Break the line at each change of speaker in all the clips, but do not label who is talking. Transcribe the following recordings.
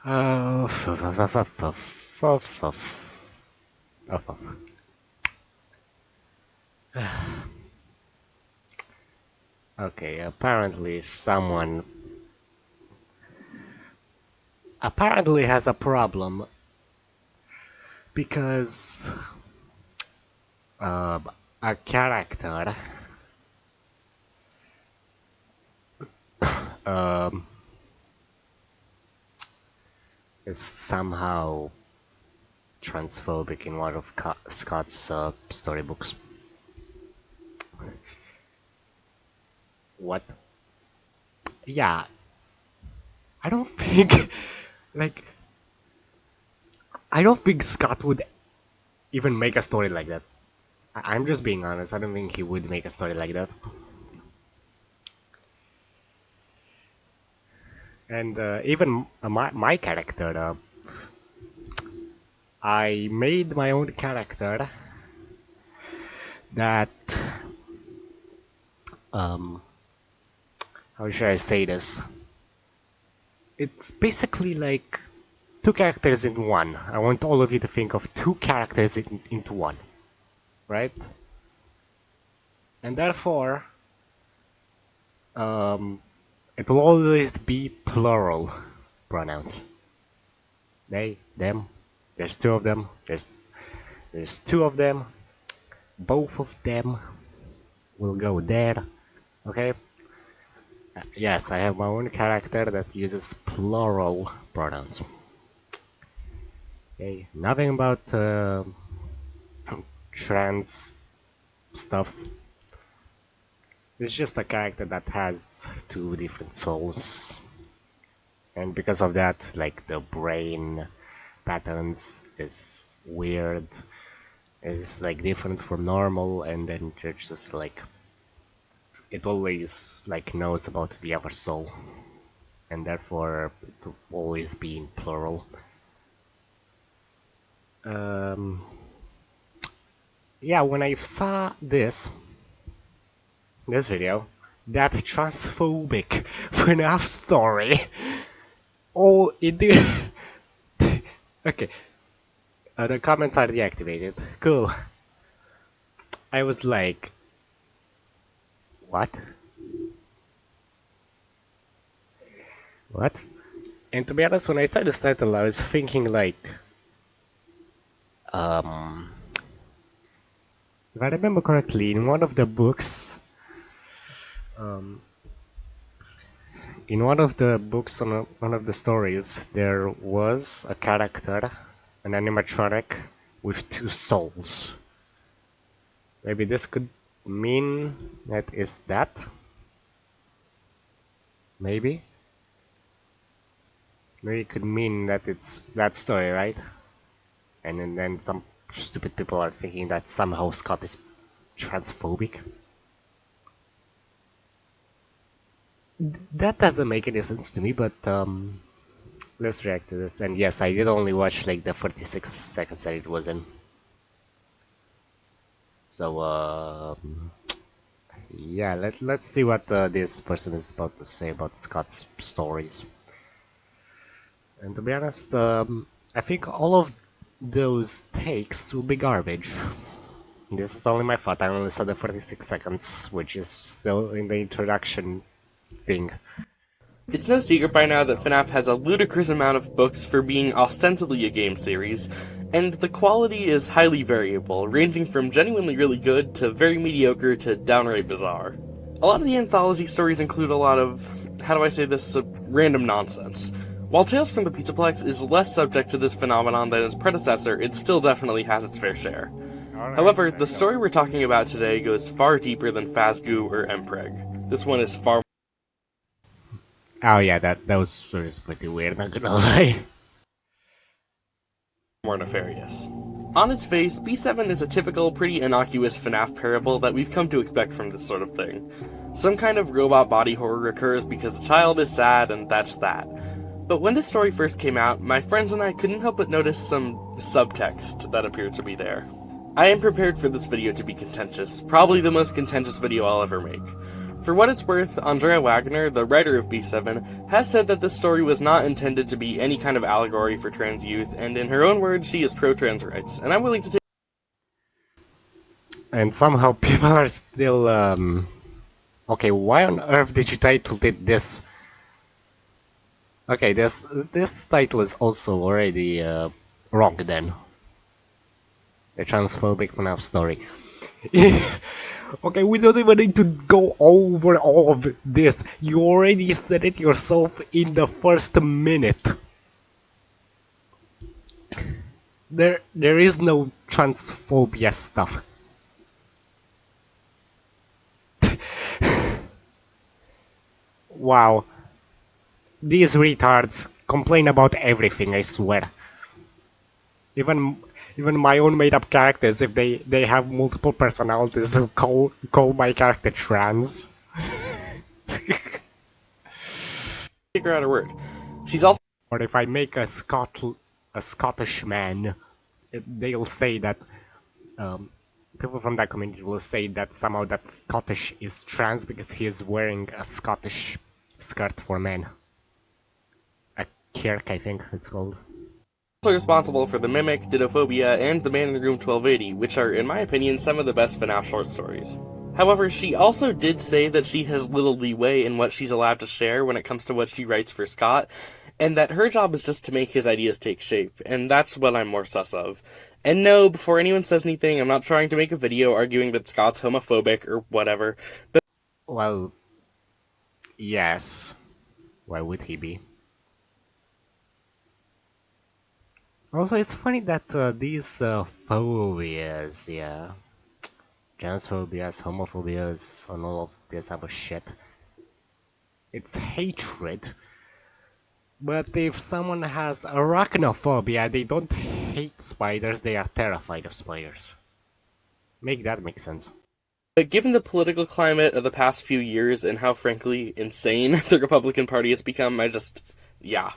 Oh, fuff. Okay, apparently someone apparently has a problem because uh, a character um, is somehow transphobic in one of Scott's storybooks. What? Yeah, I don't think like I don't think Scott would even make a story like that. I'm just being honest. I don't think he would make a story like that. And even my character, I made my own character that um how should I say this? It's basically like two characters in one. I want all of you to think of two characters into one, right? And therefore, it will always be plural pronouns. They, them. There's two of them. There's two of them. Both of them will go there. Okay. Yes, I have my own character that uses plural pronouns. Okay, nothing about trans stuff. It's just a character that has two different souls, and because of that, like the brain patterns is weird, is like different from normal, and then you're just like it always like knows about the other soul, and therefore it will always be in plural. Yeah, when I saw this video, that transphobic FNAF story, all it did. Okay, the comments are deactivated. Cool. I was like, what? What? And to be honest, when I saw this title, I was thinking like, if I remember correctly, in one of the books, in one of the books on one of the stories, there was a character, an animatronic with two souls. Maybe this could mean that is that? Maybe? Maybe it could mean that it's that story, right? And then some stupid people are thinking that somehow Scott is transphobic. That doesn't make any sense to me, but let's react to this. And yes, I did only watch like the 46 seconds that it was in. So yeah, let's see what this person is about to say about Scott's stories. And to be honest, I think all of those takes will be garbage. This is only my thought. I only saw the 46 seconds, which is still in the introduction thing.
It's no secret by now that FNAF has a ludicrous amount of books for being ostensibly a game series, and the quality is highly variable, ranging from genuinely really good to very mediocre to downright bizarre. A lot of the anthology stories include a lot of, how do I say this, random nonsense. While Tales from the Pizzaplex is less subject to this phenomenon than its predecessor, it still definitely has its fair share. However, the story we're talking about today goes far deeper than Fazgoo or Mpreg. This one is far
Oh yeah, that was pretty weird, not gonna lie.
more nefarious. On its face, B7 is a typical, pretty innocuous FNAF parable that we've come to expect from this sort of thing. Some kind of robot body horror occurs because a child is sad, and that's that. But when this story first came out, my friends and I couldn't help but notice some subtext that appeared to be there. I am prepared for this video to be contentious, probably the most contentious video I'll ever make. For what it's worth, Andrea Wagner, the writer of B7, has said that this story was not intended to be any kind of allegory for trans youth, and in her own words, she is pro-trans rights, and I'm willing to take.
And somehow people are still, okay, why on earth did you title it this? Okay, this title is also already wrong then. The transphobic FNAF story. Okay, we don't even need to go over all of this. You already said it yourself in the first minute. There is no transphobia stuff. Wow. These retards complain about everything, I swear. Even my own made up characters, if they have multiple personalities, they'll call my character trans.
Figure out a word. She's also
Or if I make a Scottish man, they'll say that people from that community will say that somehow that Scottish is trans because he is wearing a Scottish skirt for men. A kirk, I think it's called.
responsible for The Mimic, Didophobia, and The Man in the Room 1280, which are, in my opinion, some of the best FNAF short stories. However, she also did say that she has little leeway in what she's allowed to share when it comes to what she writes for Scott, and that her job is just to make his ideas take shape, and that's what I'm more sus of. And no, before anyone says anything, I'm not trying to make a video arguing that Scott's homophobic or whatever, but
Well, yes. Why would he be? Also, it's funny that these phobias, yeah, transphobias, homophobias, and all of this other shit, it's hatred. But if someone has arachnophobia, they don't hate spiders, they are terrified of spiders. Make that make sense.
given the political climate of the past few years and how frankly insane the Republican Party has become, yeah.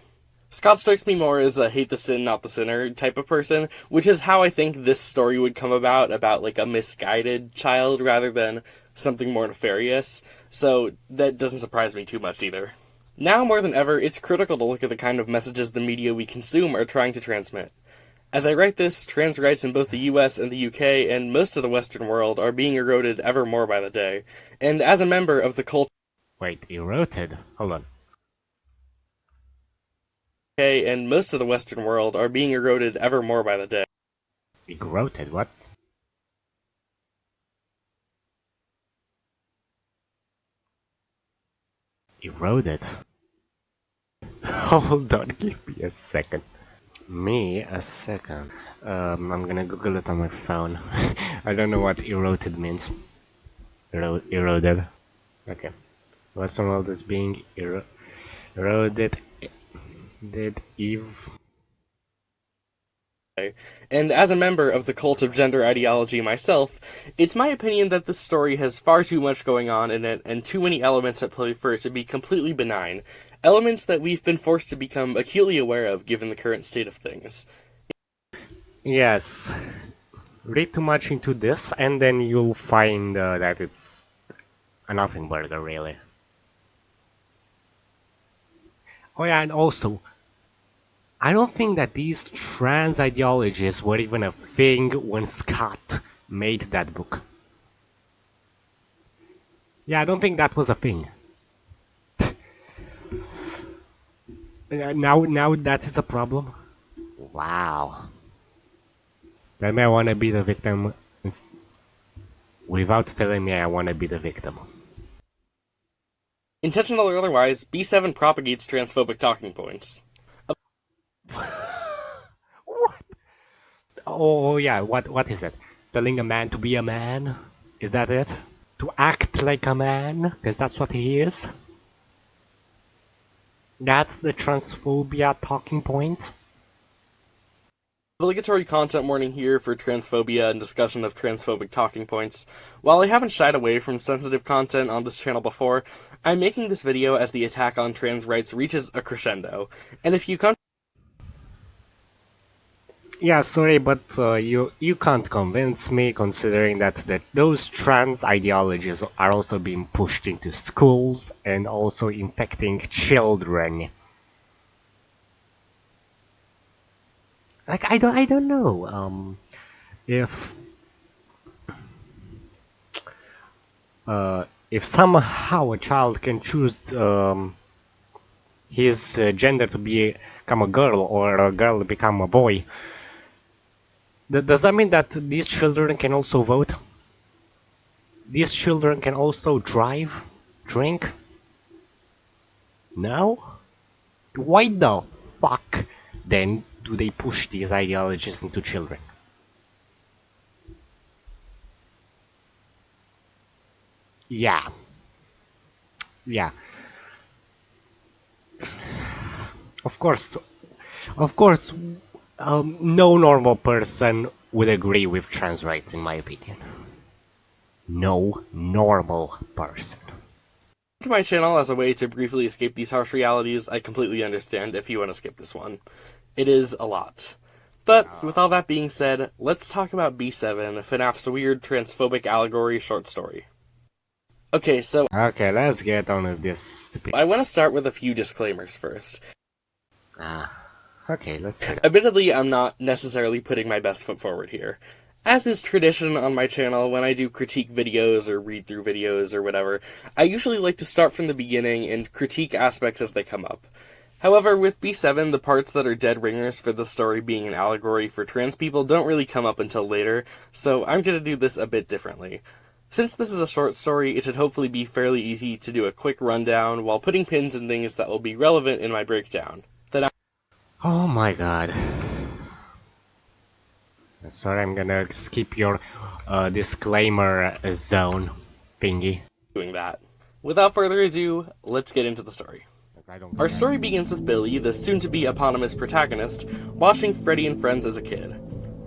Scott strikes me more as a hate the sin, not the sinner type of person, which is how I think this story would come about like a misguided child rather than something more nefarious, so that doesn't surprise me too much either. Now more than ever, it's critical to look at the kind of messages the media we consume are trying to transmit. As I write this, trans rights in both the US and the UK and most of the Western world are being eroded ever more by the day, and as a member of the cult
Wait, eroded? Hold on.
and most of the Western world are being eroded ever more by the day.
Eroded? What? Eroded? Hold on, give me a second. Me? A second. I'm gonna Google it on my phone. I don't know what eroded means. Eroded. Okay. Western world is being eroded. Did Eve?
And as a member of the cult of gender ideology myself, it's my opinion that this story has far too much going on in it and too many elements at play for it to be completely benign. Elements that we've been forced to become acutely aware of given the current state of things.
Yes. Read too much into this and then you'll find that it's a nothing burger, really. Oh yeah, and also, I don't think that these trans ideologies were even a thing when Scott made that book. Yeah, I don't think that was a thing. Now that is a problem. Wow. Tell me I wanna be the victim without telling me I wanna be the victim.
Intentional or otherwise, B7 propagates transphobic talking points.
What? Oh yeah, what is it? Telling a man to be a man? Is that it? To act like a man? Because that's what he is? That's the transphobia talking point?
Obligatory content warning here for transphobia and discussion of transphobic talking points. While I haven't shied away from sensitive content on this channel before, I'm making this video as the attack on trans rights reaches a crescendo. And if you come
Yeah, sorry, but you can't convince me, considering that those trans ideologies are also being pushed into schools and also infecting children. Like I don't know. If if somehow a child can choose his gender to become a girl or a girl to become a boy, does that mean that these children can also vote? These children can also drive, drink? No? Why the fuck then do they push these ideologies into children? Yeah, yeah. Of course, of course, no normal person would agree with trans rights, in my opinion. No normal person.
To my channel as a way to briefly escape these harsh realities, I completely understand if you want to skip this one. It is a lot. But with all that being said, let's talk about B7, FNAF's weird transphobic allegory short story. Okay, so
Okay, let's get on with this stupid.
I want to start with a few disclaimers first.
Okay, let's hear it.
Admittedly, I'm not necessarily putting my best foot forward here. As is tradition on my channel, when I do critique videos or read through videos or whatever, I usually like to start from the beginning and critique aspects as they come up. However, with B7, the parts that are dead ringers for the story being an allegory for trans people don't really come up until later, so I'm going to do this a bit differently. Since this is a short story, it should hopefully be fairly easy to do a quick rundown while putting pins in things that will be relevant in my breakdown. Then
Oh my god. Sorry, I'm gonna skip your disclaimer zone thingy.
doing that. Without further ado, let's get into the story.
As I don't
Our
care.
story begins with Billy, the soon-to-be eponymous protagonist, watching Freddy and Friends as a kid.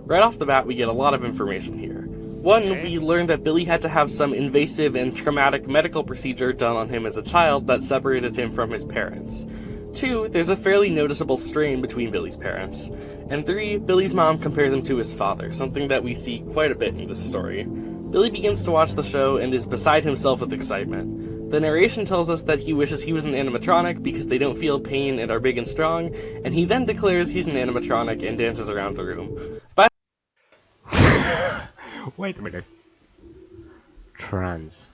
Right off the bat, we get a lot of information here. One, we learn that Billy had to have some invasive and traumatic medical procedure done on him as a child that separated him from his parents. Two, there's a fairly noticeable strain between Billy's parents. And three, Billy's mom compares him to his father, something that we see quite a bit in this story. Billy begins to watch the show and is beside himself with excitement. The narration tells us that he wishes he was an animatronic because they don't feel pain and are big and strong, and he then declares he's an animatronic and dances around the room. By
Wait a minute. Transphobia.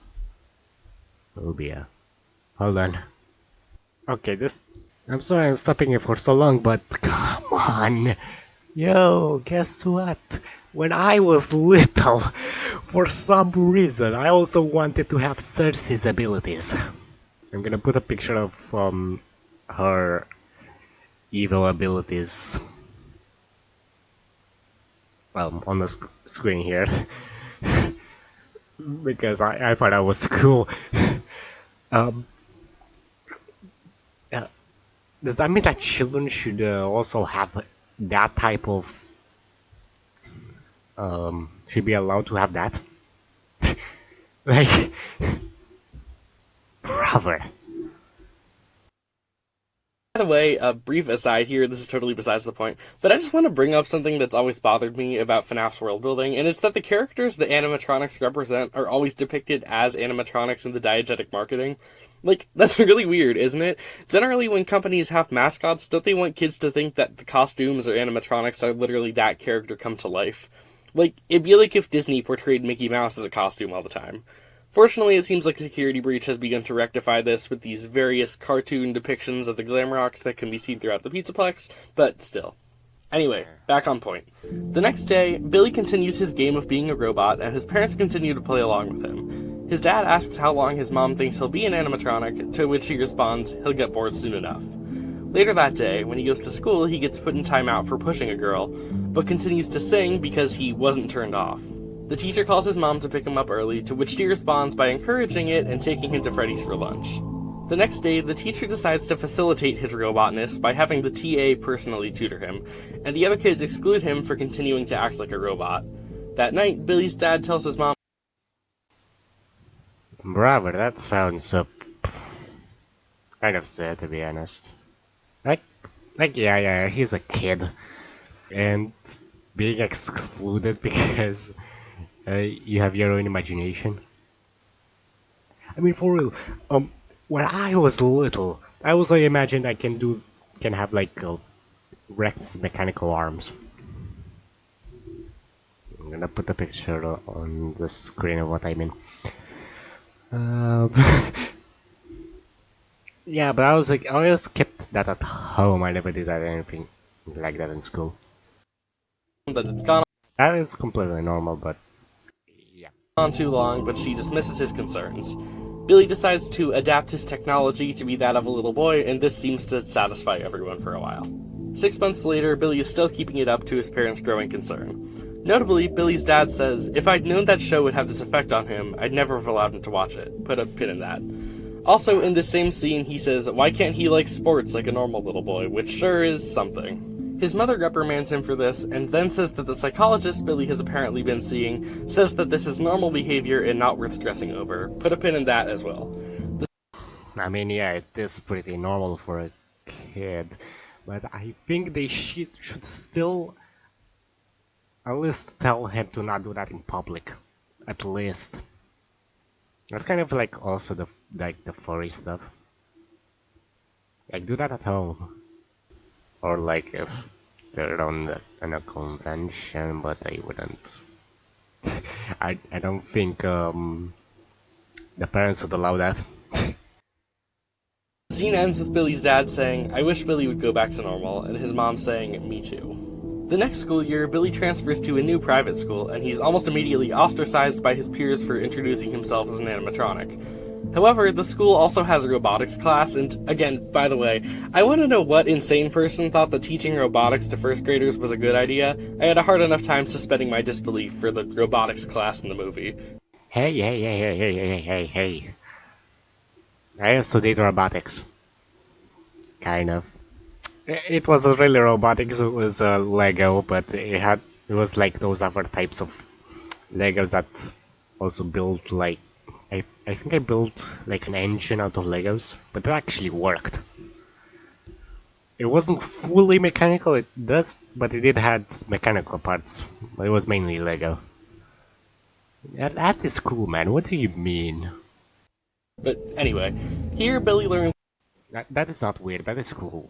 Hold on. Okay, this. I'm sorry I'm stopping it for so long, but come on. Yo, guess what? When I was little, for some reason, I also wanted to have Cersei's abilities. I'm gonna put a picture of her evil abilities on the screen here because I thought that was cool. um, uh, does that mean that children should also have that type of should be allowed to have that? Like, brother.
the way, a brief aside here, this is totally besides the point, but I just want to bring up something that's always bothered me about FNAF's world building, and it's that the characters the animatronics represent are always depicted as animatronics in the diegetic marketing. Like, that's really weird, isn't it? Generally, when companies have mascots, don't they want kids to think that the costumes or animatronics are literally that character come to life? Like, it'd be like if Disney portrayed Mickey Mouse as a costume all the time. Fortunately, it seems like Security Breach has begun to rectify this with these various cartoon depictions of the Glamrocks that can be seen throughout the Pizzaplex, but still. Anyway, back on point. The next day, Billy continues his game of being a robot, and his parents continue to play along with him. His dad asks how long his mom thinks he'll be an animatronic, to which he responds he'll get bored soon enough. Later that day, when he goes to school, he gets put in timeout for pushing a girl, but continues to sing because he wasn't turned off. The teacher calls his mom to pick him up early, to which she responds by encouraging it and taking him to Freddy's for lunch. The next day, the teacher decides to facilitate his robotness by having the TA personally tutor him, and the other kids exclude him for continuing to act like a robot. That night, Billy's dad tells his mom,
Brother, that sounds kind of sad, to be honest. Like, yeah, he's a kid, and being excluded because you have your own imagination. I mean, for real. When I was little, I also imagined I can have like Rex's mechanical arms. I'm gonna put a picture on the screen of what I mean. Uh, yeah, but I was like, I always kept that at home. I never did that anything like that in school.
That it's gone
That is completely normal, but yeah.
on too long, but she dismisses his concerns. Billy decides to adapt his technology to be that of a little boy, and this seems to satisfy everyone for a while. 6 months later, Billy is still keeping it up to his parents' growing concern. Notably, Billy's dad says, "If I'd known that show would have this effect on him, I'd never have allowed him to watch it." Put a pin in that. Also, in this same scene, he says, "Why can't he like sports like a normal little boy?" Which sure is something. His mother reprimands him for this, and then says that the psychologist Billy has apparently been seeing says that this is normal behavior and not worth stressing over. Put a pin in that as well.
I mean, yeah, it is pretty normal for a kid, but I think they should still at least tell him to not do that in public. At least. That's kind of like also the furry stuff. Like do that at home, or like if they're on a convention, but I wouldn't. I don't think the parents would allow that.
The scene ends with Billy's dad saying, "I wish Billy would go back to normal," and his mom saying, "Me too." The next school year, Billy transfers to a new private school, and he's almost immediately ostracized by his peers for introducing himself as an animatronic. However, the school also has a robotics class, and again, by the way, I want to know what insane person thought that teaching robotics to first graders was a good idea. I had a hard enough time suspending my disbelief for the robotics class in the movie.
Hey. I also did robotics. Kind of. It wasn't really robotics, it was Lego, but it was like those other types of Legos that also built like I think I built like an engine out of Legos, but it actually worked. It wasn't fully mechanical, but it did had mechanical parts. But it was mainly Lego. That is cool, man. What do you mean?
But anyway, here Billy learns
That is not weird. That is cool.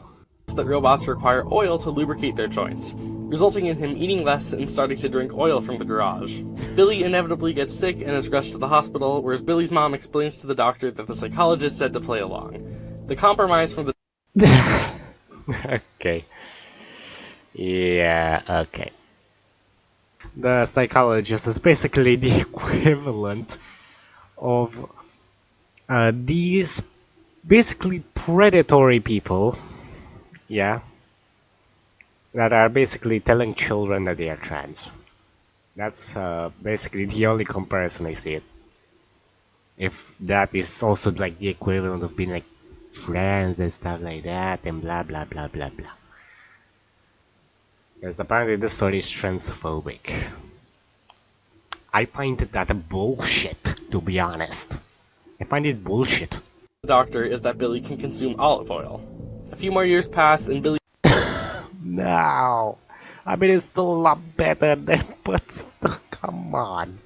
that robots require oil to lubricate their joints, resulting in him eating less and starting to drink oil from the garage. Billy inevitably gets sick and is rushed to the hospital, whereas Billy's mom explains to the doctor that the psychologist said to play along. The compromise from the
Okay. Yeah, okay. The psychologist is basically the equivalent of these basically predatory people, yeah, that are basically telling children that they are trans. That's basically the only comparison I see it. If that is also like the equivalent of being like trans and stuff like that and blah blah blah blah blah. Because apparently this story is transphobic. I find that bullshit, to be honest. I find it bullshit.
doctor is that Billy can consume olive oil. A few more years pass, and Billy
No. I mean, it's still a lot better than, but still, come on.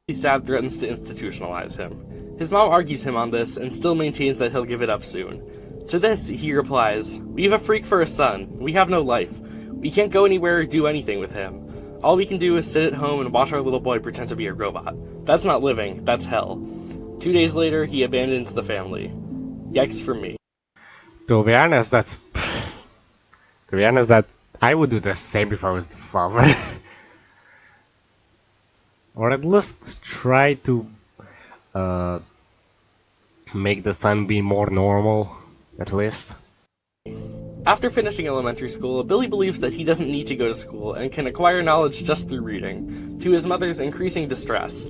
Billy's dad threatens to institutionalize him. His mom argues him on this and still maintains that he'll give it up soon. To this, he replies, "We have a freak for a son. We have no life. We can't go anywhere or do anything with him. All we can do is sit at home and watch our little boy pretend to be a robot. That's not living, that's hell." 2 days later, he abandons the family. Yikes for me.
To be honest, that I would do the same if I was the father. Or at least try to make the son be more normal, at least.
After finishing elementary school, Billy believes that he doesn't need to go to school and can acquire knowledge just through reading, to his mother's increasing distress.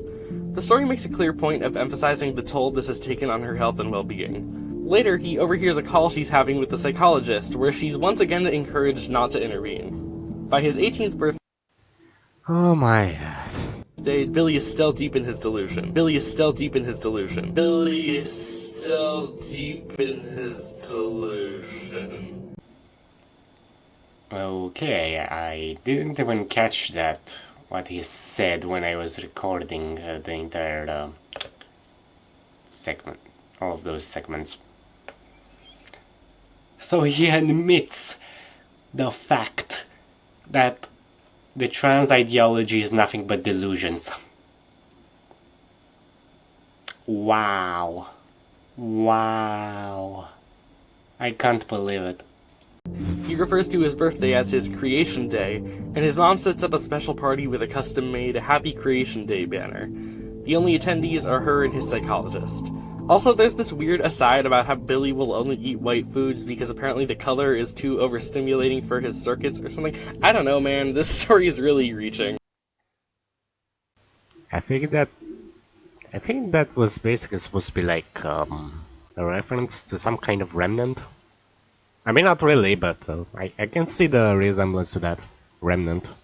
The story makes a clear point of emphasizing the toll this has taken on her health and well-being. Later, he overhears a call she's having with the psychologist, where she's once again encouraged not to intervene. By his 18th birthday,
Oh my god.
Billy is still deep in his delusion. Billy is still deep in his delusion. Billy is still deep in his delusion.
Okay, I didn't even catch that, what he said when I was recording the entire segment, all of those segments. So he admits the fact that the trans ideology is nothing but delusions. Wow. Wow. I can't believe it.
He refers to his birthday as his Creation Day, and his mom sets up a special party with a custom-made Happy Creation Day banner. The only attendees are her and his psychologist. Also, there's this weird aside about how Billy will only eat white foods because apparently the color is too overstimulating for his circuits or something. I don't know, man. This story is really reaching.
I think that was basically supposed to be like a reference to some kind of remnant. I mean, not really, but I can see the resemblance to that remnant.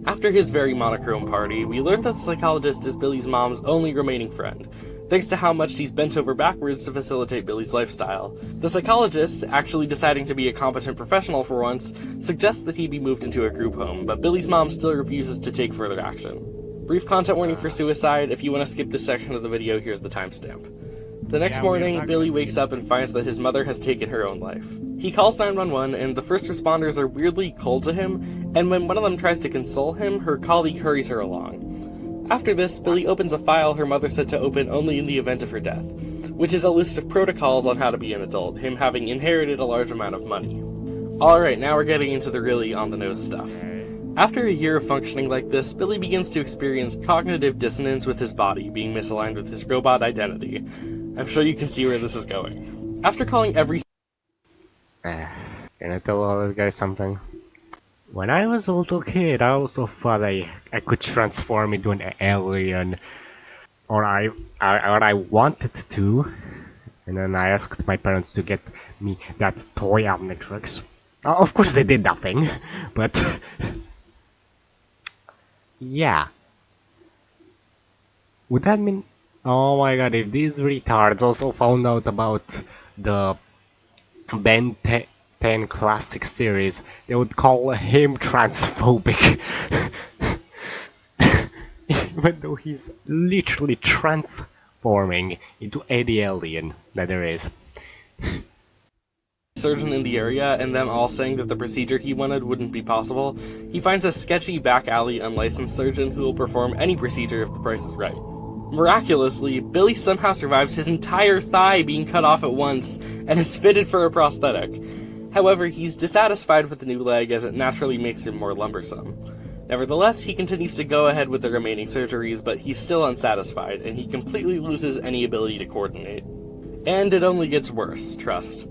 After his very monochrome party, we learn that the psychologist is Billy's mom's only remaining friend, thanks to how much he's bent over backwards to facilitate Billy's lifestyle. The psychologist, actually deciding to be a competent professional for once, suggests that he be moved into a group home, but Billy's mom still refuses to take further action. Brief content warning for suicide. If you want to skip this section of the video, here's the timestamp. The next morning, Billy wakes up and finds that his mother has taken her own life. He calls 911, and the first responders are weirdly cold to him, and when one of them tries to console him, her colleague hurries her along. After this, Billy opens a file her mother said to open only in the event of her death, which is a list of protocols on how to be an adult, him having inherited a large amount of money. Alright, now we're getting into the really on-the-nose stuff. After a year of functioning like this, Billy begins to experience cognitive dissonance with his body being misaligned with his robot identity. I'm sure you can see where this is going. After calling every...
Can I tell all of you guys something? When I was a little kid, I also thought I could transform into an alien, or I wanted to, and then I asked my parents to get me that toy Omnitrix. Of course, they did nothing, but yeah. Would that mean? Oh my god! If these retards also found out about the Ben 10 classic series, they would call him transphobic. Even though he's literally transforming into any alien that there is.
Surgeon in the area, and them all saying that the procedure he wanted wouldn't be possible, he finds a sketchy back alley unlicensed surgeon who will perform any procedure if the price is right. Miraculously, Billy somehow survives his entire thigh being cut off at once and is fitted for a prosthetic. However, he's dissatisfied with the new leg as it naturally makes him more lumbersome. Nevertheless, he continues to go ahead with the remaining surgeries, but he's still unsatisfied, and he completely loses any ability to coordinate. And it only gets worse, trust.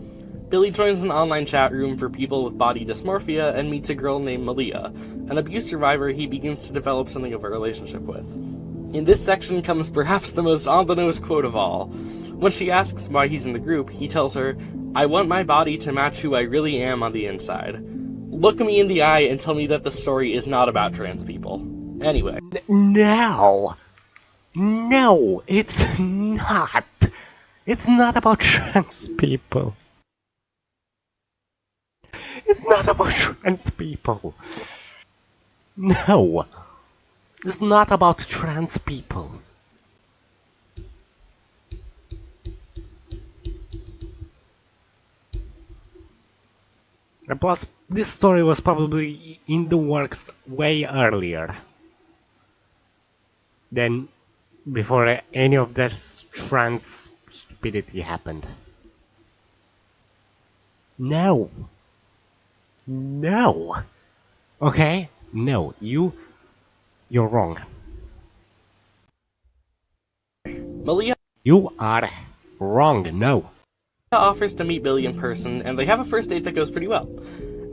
Billy joins an online chat room for people with body dysmorphia and meets a girl named Malia, an abuse survivor he begins to develop something of a relationship with. In this section comes perhaps the most on-the-nose quote of all. When she asks why he's in the group, he tells her, "I want my body to match who I really am on the inside. Look me in the eye and tell me that the story is not about trans people." Anyway.
No! No, it's not! It's not about trans people. It's not about trans people. No. It's not about trans people. And plus, this story was probably in the works way earlier than before any of this trans stupidity happened. No. No. Okay? No, you're wrong.
Malia
You are wrong, no.
offers to meet Billy in person, and they have a first date that goes pretty well.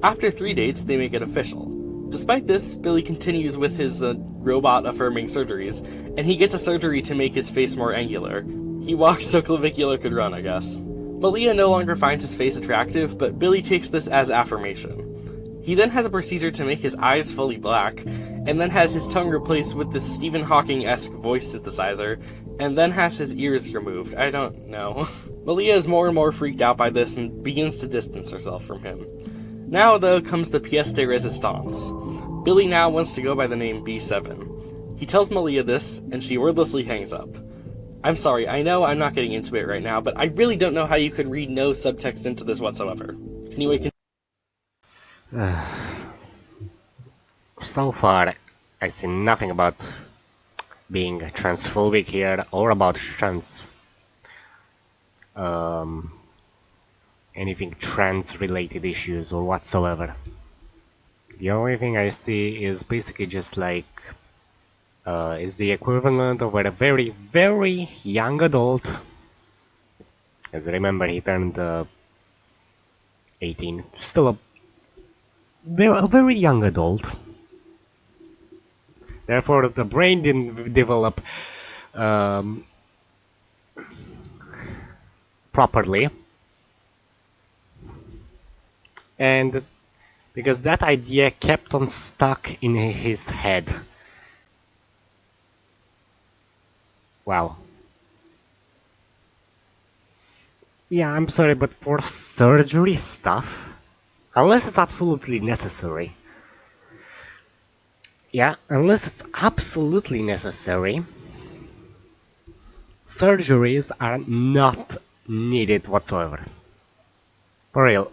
After 3 dates, they make it official. Despite this, Billy continues with his robot-affirming surgeries, and he gets a surgery to make his face more angular. He walks so Clavicula could run, I guess. Malia no longer finds his face attractive, but Billy takes this as affirmation. He then has a procedure to make his eyes fully black, and then has his tongue replaced with this Stephen Hawking-esque voice synthesizer, and then has his ears removed. I don't know. Malia is more and more freaked out by this and begins to distance herself from him. Now, though, comes the pièce de résistance. Billy now wants to go by the name B7. He tells Malia this, and she wordlessly hangs up. I'm sorry, I know I'm not getting into it right now, but I really don't know how you could read no subtext into this whatsoever. Anyway,
So far, I see nothing about being transphobic here or about anything trans related issues or whatsoever. The only thing I see is basically just like is the equivalent of a very, very young adult. As I remember, he turned 18. Still a very young adult. Therefore, the brain didn't develop properly. And because that idea kept on stuck in his head. Wow. Yeah, I'm sorry, but for surgery stuff, unless it's absolutely necessary. Yeah, unless it's absolutely necessary, surgeries are not needed whatsoever. For real.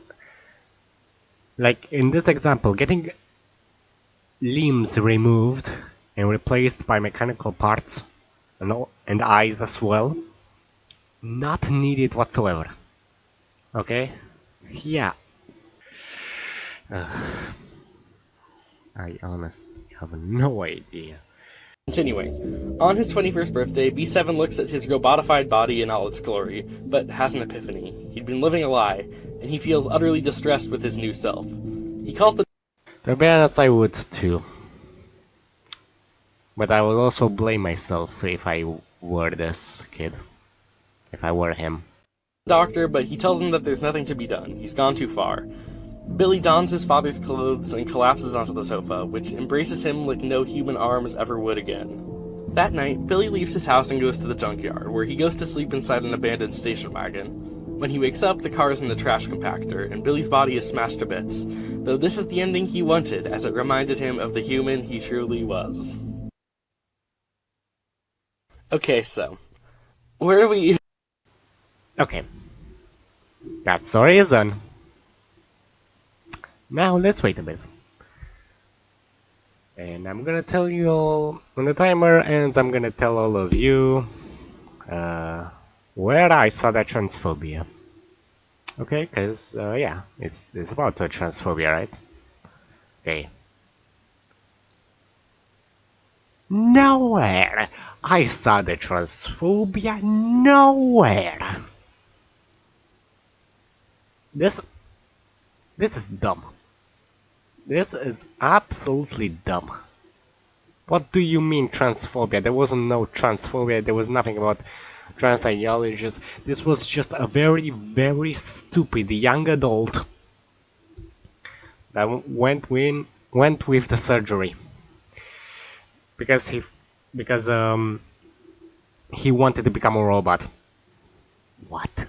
Like in this example, getting limbs removed and replaced by mechanical parts and eyes as well, not needed whatsoever. Okay? Yeah. I honestly have no idea.
continuing. On his 21st birthday, B7 looks at his robotified body in all its glory, but has an epiphany. He'd been living a lie, and he feels utterly distressed with his new self. He calls the
To be honest, I would too. But I would also blame myself if I were this kid. If I were him.
doctor, but he tells him that there's nothing to be done. He's gone too far. Billy dons his father's clothes and collapses onto the sofa, which embraces him like no human arms ever would again. That night, Billy leaves his house and goes to the junkyard, where he goes to sleep inside an abandoned station wagon. When he wakes up, the car is in the trash compactor, and Billy's body is smashed to bits, though this is the ending he wanted, as it reminded him of the human he truly was. Okay, so, where do we...
Okay. That story is done. Now let's wait a bit. And I'm gonna tell you all, when the timer ends, I'm gonna tell all of you where I saw that transphobia. Okay, because, yeah, it's about transphobia, right? Okay. Nowhere! I saw the transphobia nowhere! This is dumb. This is absolutely dumb. What do you mean transphobia? There wasn't no transphobia, there was nothing about trans ideologies. This was just a very, very stupid young adult that went with the surgery. Because he wanted to become a robot. What?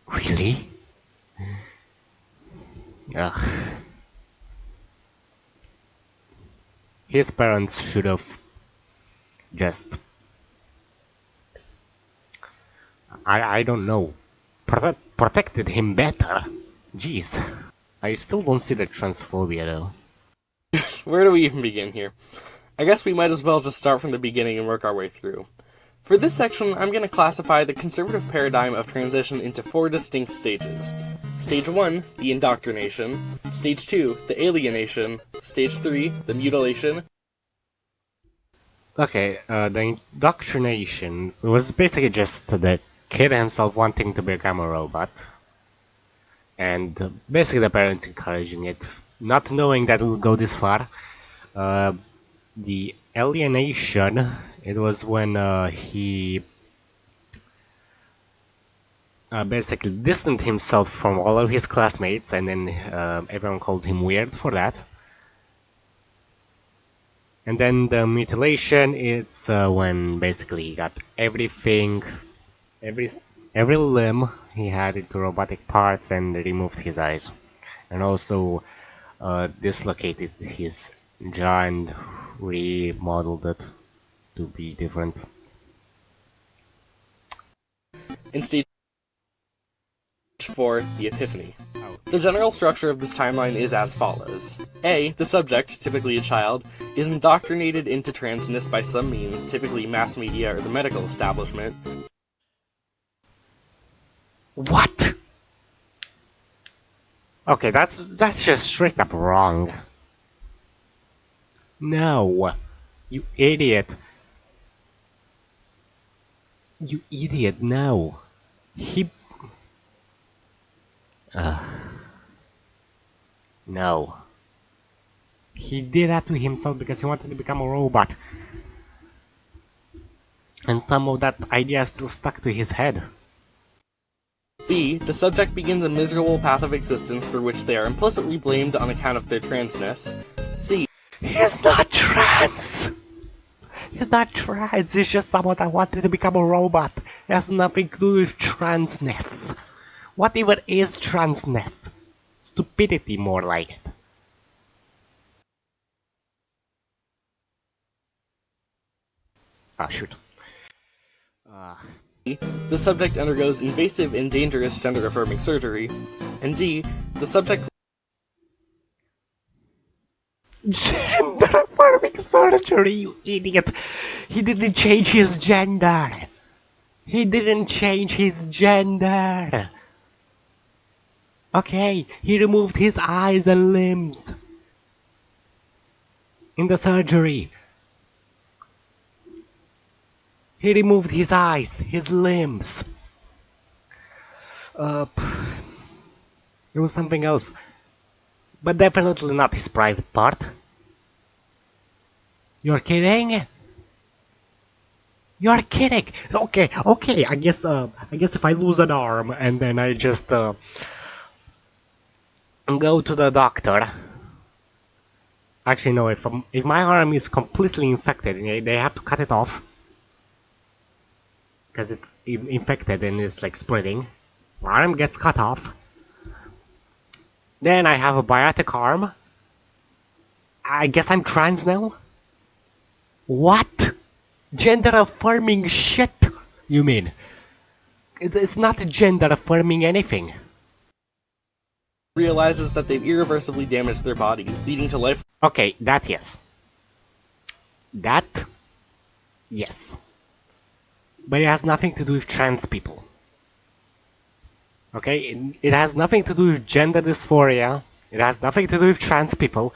Really? Ugh. His parents should have just, I don't know, protected him better. Jeez. I still don't see the transphobia though.
Where do we even begin here? I guess we might as well just start from the beginning and work our way through. For this section, I'm going to classify the conservative paradigm of transition into 4 distinct stages. Stage 1, the indoctrination. Stage 2, the alienation. Stage 3, the mutilation.
Okay, the indoctrination was basically just the kid himself wanting to become a robot. And basically the parents encouraging it, not knowing that it will go this far. The alienation, it was when he basically distanced himself from all of his classmates, and then everyone called him weird for that. And then the mutilation, it's when basically he got everything, every limb he had into robotic parts and removed his eyes. and also dislocated his jaw and remodeled it to be different.
In stage 4, the Epiphany.
Oh.
The general structure of this timeline is as follows. A. The subject, typically a child, is indoctrinated into transness by some means, typically mass media or the medical establishment.
What? Okay, that's just straight up wrong. No, you idiot. You idiot, no. He... No. He did that to himself because he wanted to become a robot. And some of that idea still stuck to his head.
B. The subject begins a miserable path of existence for which they are implicitly blamed on account of their transness. C.
He's not trans! He's not trans, he's just someone that wanted to become a robot. It has nothing to do with transness. What even is transness? Stupidity, more like it. Ah, shoot.
The subject undergoes invasive and dangerous gender-affirming surgery. And D. The subject
Gender affirming surgery, you idiot! He didn't change his gender! He didn't change his gender! Okay, he removed his eyes and limbs in the surgery. He removed his eyes, his limbs. It was something else. But definitely not his private part. You're kidding? You're kidding! Okay, I guess if I lose an arm and then I just go to the doctor. Actually no, if my arm is completely infected, they have to cut it off. Because it's infected and it's like spreading. My arm gets cut off. Then I have a bionic arm. I guess I'm trans now? What? Gender affirming shit, you mean? It's not gender affirming anything.
realizes that they've irreversibly damaged their body, leading to life.
Okay, that yes. That, yes. But it has nothing to do with trans people. Okay, it has nothing to do with gender dysphoria. It has nothing to do with trans people.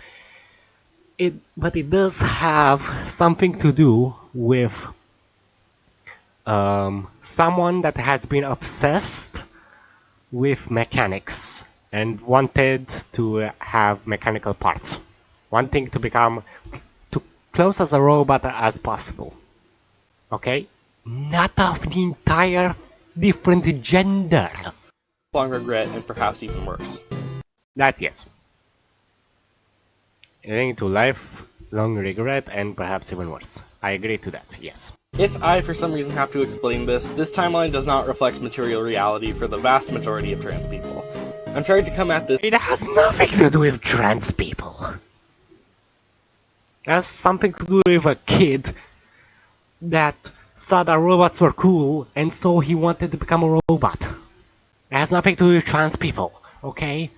But it does have something to do with someone that has been obsessed with mechanics and wanted to have mechanical parts, wanting to become too close as a robot as possible. Okay, not of the entire different gender.
Long regret, and perhaps even worse.
That yes. Leading to lifelong regret and perhaps even worse. I agree to that, yes.
If I, for some reason, have to explain this timeline does not reflect material reality for the vast majority of trans people. I'm trying to come at this.
It has nothing to do with trans people. It has something to do with a kid that saw that robots were cool and so he wanted to become a robot. It has nothing to do with trans people, okay?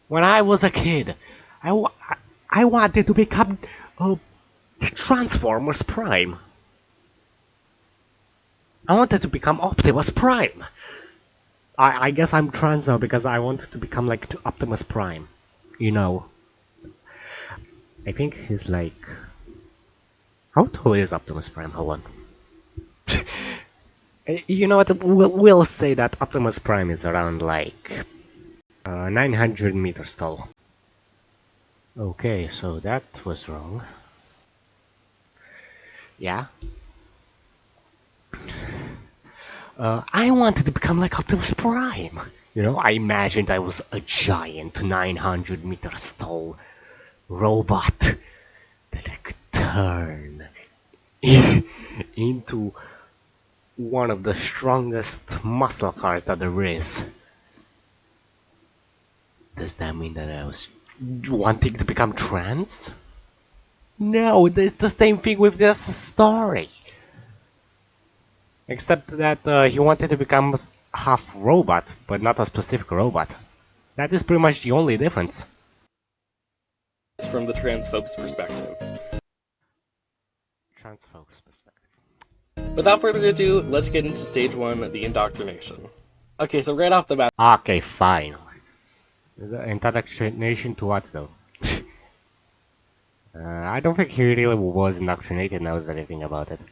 When I was a kid, I wanted to become Transformers Prime. I wanted to become Optimus Prime. I guess I'm trans now because I wanted to become like Optimus Prime. You know. I think he's like... How tall is Optimus Prime? Hold on. You know what? We'll say that Optimus Prime is around like 900 meters tall. Okay, so that was wrong. Yeah. I wanted to become like Optimus Prime. You know, I imagined I was a giant 900 meters tall robot that I could turn into one of the strongest muscle cars that there is. Does that mean that I was wanting to become trans? No, it's the same thing with this story. Except that he wanted to become half robot, but not a specific robot. That is pretty much the only difference.
From the transphobe's perspective.
Transphobe's perspective.
Without further ado, let's get into stage 1, the indoctrination. Okay, so right off the bat...
Okay, fine. The indoctrination to what, though? I don't think he really was indoctrinated now that I think about it.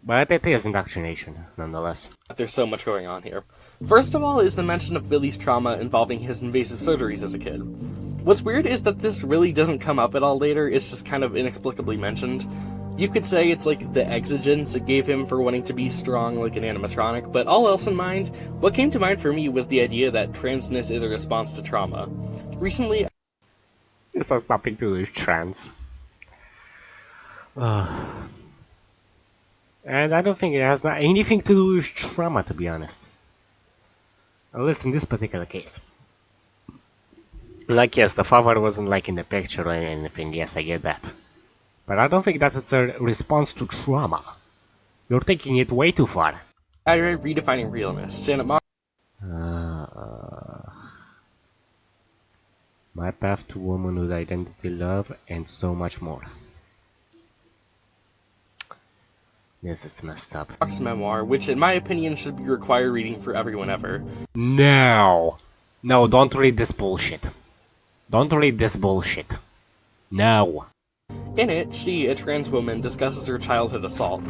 But it is indoctrination, nonetheless.
There's so much going on here. First of all is the mention of Billy's trauma involving his invasive surgeries as a kid. What's weird is that this really doesn't come up at all later, it's just kind of inexplicably mentioned. You could say it's like the exigence it gave him for wanting to be strong like an animatronic, but all else in mind, what came to mind for me was the idea that transness is a response to trauma. Recently...
This has nothing to do with trans. And I don't think it has anything to do with trauma, to be honest. At least in this particular case. Like, yes, the father wasn't like in the picture or anything, yes, I get that. But I don't think that it's a response to trauma. You're taking it way too far.
I read Redefining Realness. Janet Moss.
My path to womanhood, identity, love, and so much more. This is messed up.
Memoir, which in my opinion should be required reading for everyone ever.
No! No, don't read this bullshit. Don't read this bullshit. No.
In it, she, a trans woman, discusses her childhood assault.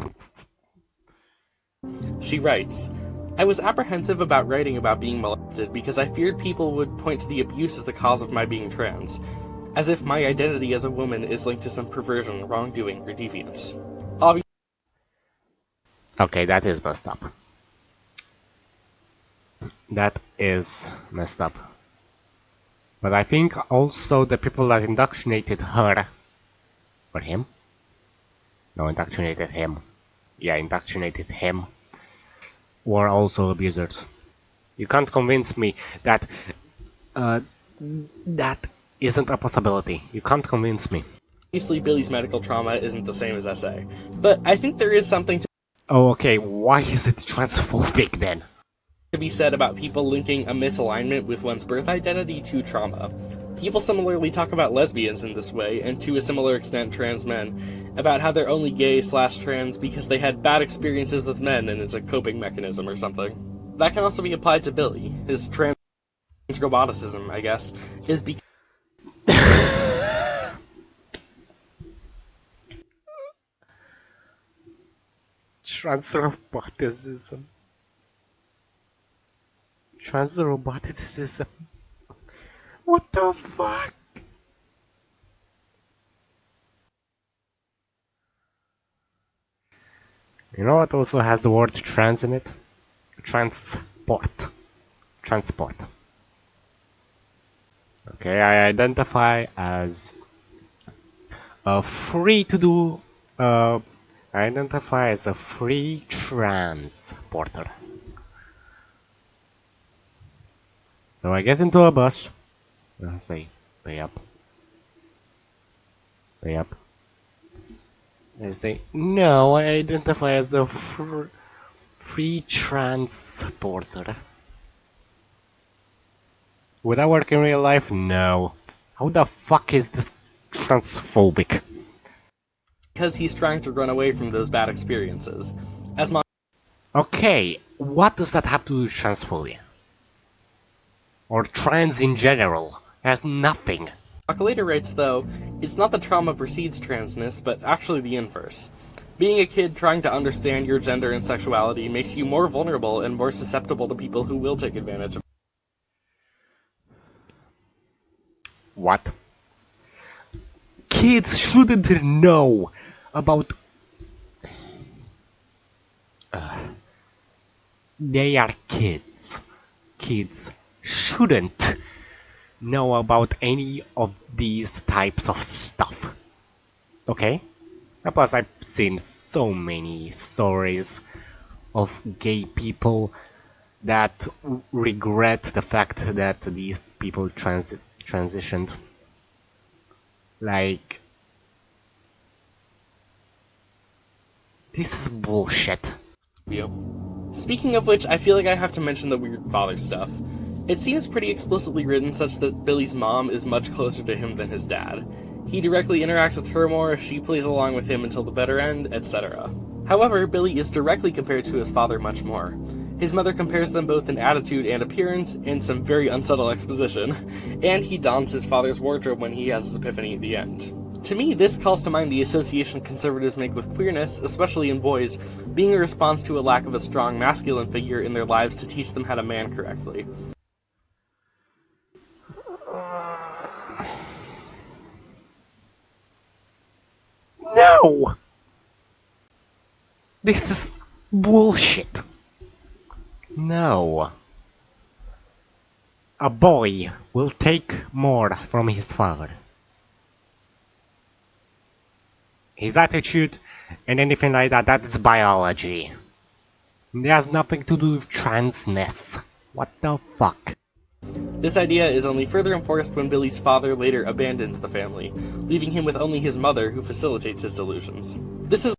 She writes, I was apprehensive about writing about being molested because I feared people would point to the abuse as the cause of my being trans, as if my identity as a woman is linked to some perversion, wrongdoing, or deviance.
Okay, that is messed up. That is messed up. But I think also the people that indoctrinated her... Or him? No, indoctrinated him. Yeah, indoctrinated him. Were also abusers. You can't convince me that... that isn't a possibility. You can't convince me.
Obviously, Billy's medical trauma isn't the same as SA, but I think there is something
Oh, okay, why is it transphobic then?
to be said about people linking a misalignment with one's birth identity to trauma. People similarly talk about lesbians in this way, and to a similar extent trans men, about how they're only gay/trans because they had bad experiences with men and it's a coping mechanism or something. That can also be applied to Billy. His trans roboticism, I guess, is because
Transroboticism. Transroboticism. What the fuck? You know what also has the word trans in it? Transport. Transport. Okay, I identify as free to do. I identify as a free transporter. So I get into a bus. I say, pay up. Pay up. I say, no, I identify as a free transporter. Would I work in real life? No. How the fuck is this transphobic?
because he's trying to run away from those bad experiences. As
Okay, what does that have to do with transphobia? Or trans in general? It has nothing.
Mock later writes, though, it's not that trauma precedes transness, but actually the inverse. Being a kid trying to understand your gender and sexuality makes you more vulnerable and more susceptible to people who will take advantage of.
What? Kids shouldn't know about... they are kids. Kids shouldn't know about any of these types of stuff. Okay? And plus, I've seen so many stories of gay people that regret the fact that these people transitioned. Like, this is bullshit.
View. Speaking of which, I feel like I have to mention the weird father stuff. It seems pretty explicitly written such that Billy's mom is much closer to him than his dad. He directly interacts with her more, she plays along with him until the bitter end, etc. However, Billy is directly compared to his father much more. His mother compares them both in attitude and appearance, and some very unsubtle exposition, and he dons his father's wardrobe when he has his epiphany at the end. To me, this calls to mind the association conservatives make with queerness, especially in boys, being a response to a lack of a strong masculine figure in their lives to teach them how to man correctly.
No! This is bullshit. No. A boy will take more from his father. His attitude and anything like that, that is biology. It has nothing to do with transness. What the fuck?
This idea is only further enforced when Billy's father later abandons the family, leaving him with only his mother who facilitates his delusions. This is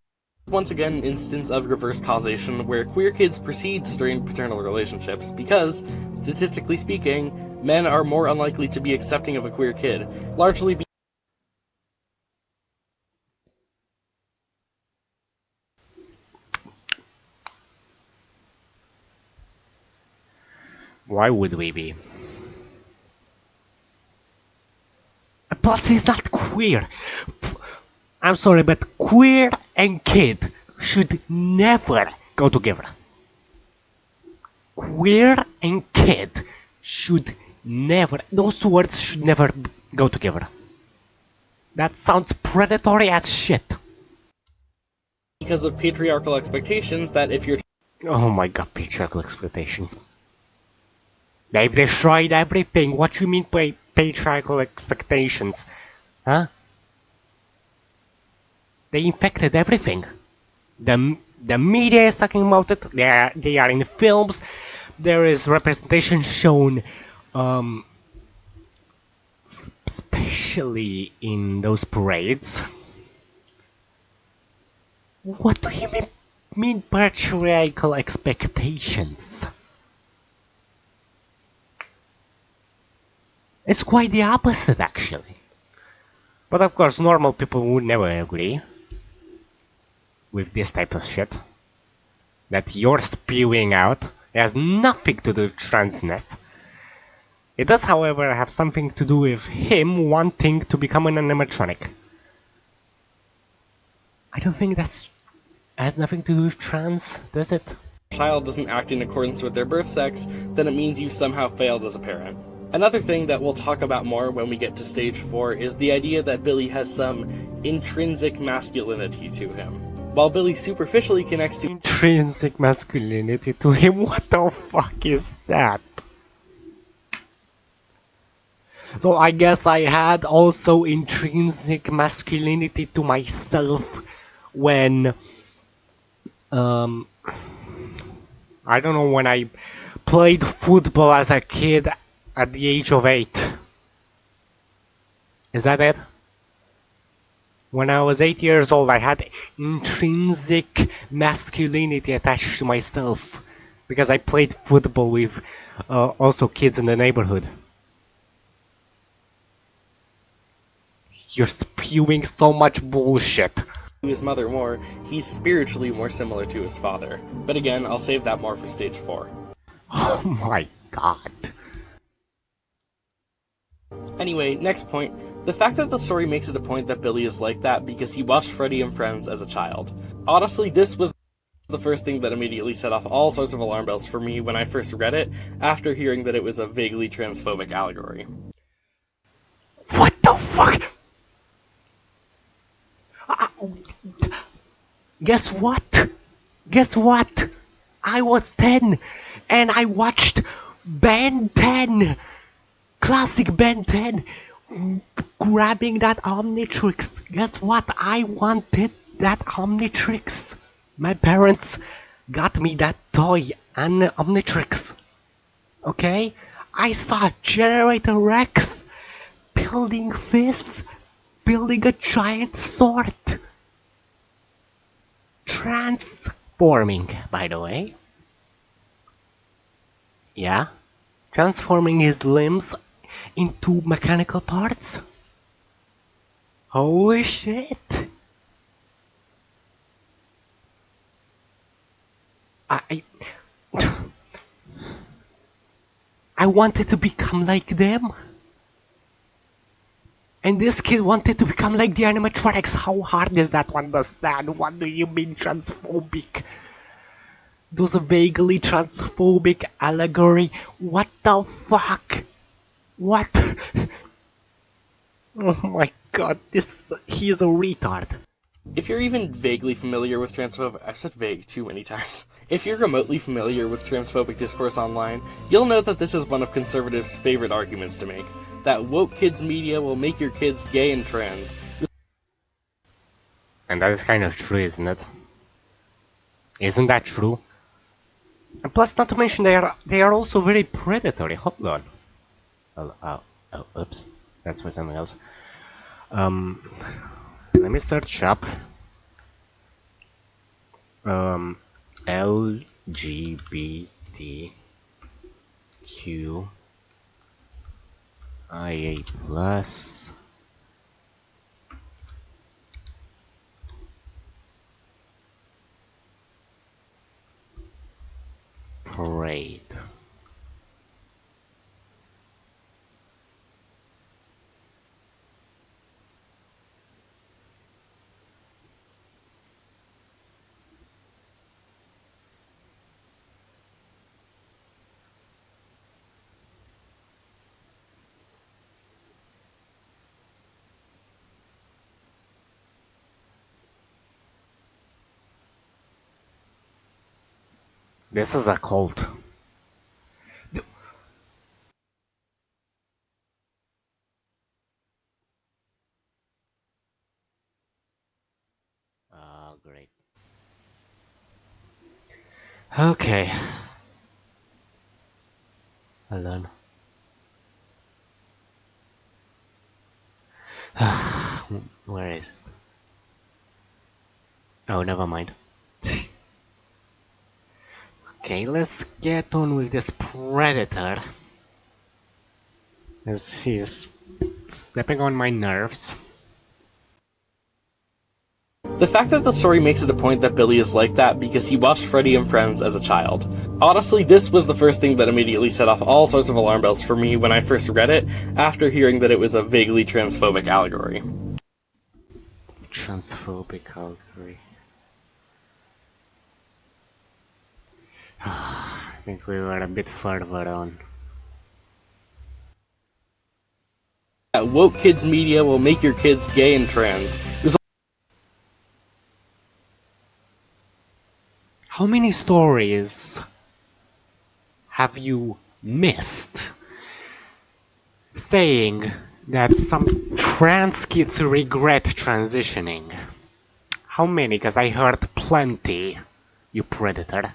once again an instance of reverse causation where queer kids proceed to strained paternal relationships because, statistically speaking, men are more unlikely to be accepting of a queer kid, largely because
Why would we be? Plus, he's not queer. I'm sorry, but queer and kid should never go together. Queer and kid should never, those two words should never go together. That sounds predatory as shit.
of patriarchal expectations that if you're
Oh my god, patriarchal expectations. They've destroyed everything. What you mean by patriarchal expectations? Huh? They infected everything. The media is talking about it. They are in films. There is representation shown, especially in those parades. What do you mean patriarchal expectations? It's quite the opposite, actually. But of course, normal people would never agree with this type of shit that you're spewing out. It has nothing to do with transness. It does, however, have something to do with him wanting to become an animatronic. I don't think that has nothing to do with trans, does it?
child doesn't act in accordance with their birth sex, then it means you somehow failed as a parent. Another thing that we'll talk about more when we get to stage 4 is the idea that Billy has some intrinsic masculinity to him. While Billy superficially connects to
intrinsic masculinity to him? What the fuck is that? So I guess I had also intrinsic masculinity to myself when I don't know, when I played football as a kid at the age of 8. Is that it? When I was 8 years old, I had intrinsic masculinity attached to myself because I played football with also kids in the neighborhood. You're spewing so much bullshit.
his mother more, he's spiritually more similar to his father. But again, I'll save that more for stage 4.
Oh my god.
Anyway, next point. The fact that the story makes it a point that Billy is like that because he watched Freddy and Friends as a child. Honestly, this was the first thing that immediately set off all sorts of alarm bells for me when I first read it, after hearing that it was a vaguely transphobic allegory.
What the fuck? Guess what? Guess what? I was 10 and I watched Ben 10. Classic Ben 10. Grabbing that Omnitrix. Guess what? I wanted that Omnitrix. My parents got me that toy and Omnitrix. Okay? I saw Generator Rex building fists, building a giant sword. Transforming, by the way. Yeah? Transforming his limbs into mechanical parts. Holy shit! I I wanted to become like them. And this kid wanted to become like the animatronics. How hard is that to understand? What do you mean transphobic? Those vaguely transphobic allegory. What the fuck? What? Oh my god, he is a retard.
If you're even vaguely familiar with transphobic, I've said vague too many times. If you're remotely familiar with transphobic discourse online, you'll know that this is one of conservatives' favorite arguments to make. That woke kids media will make your kids gay and trans.
And that is kind of true, isn't it? Isn't that true? And plus, not to mention, they are also very predatory. Hold on. Oops. That's for something else. Let me search up LGBTQIA plus parade. This is a cult. Oh, great. Okay. Hold on. Where is it? Oh, never mind. Okay, let's get on with this predator. As he's stepping on my nerves.
The fact that the story makes it a point that Billy is like that because he watched Freddy and Friends as a child. Honestly, this was the first thing that immediately set off all sorts of alarm bells for me when I first read it, after hearing that it was a vaguely transphobic allegory.
Transphobic allegory. I think we were a bit further on.
That woke kids media will make your kids gay and trans.
How many stories have you missed saying that some trans kids regret transitioning? How many? Because I heard plenty, you predator.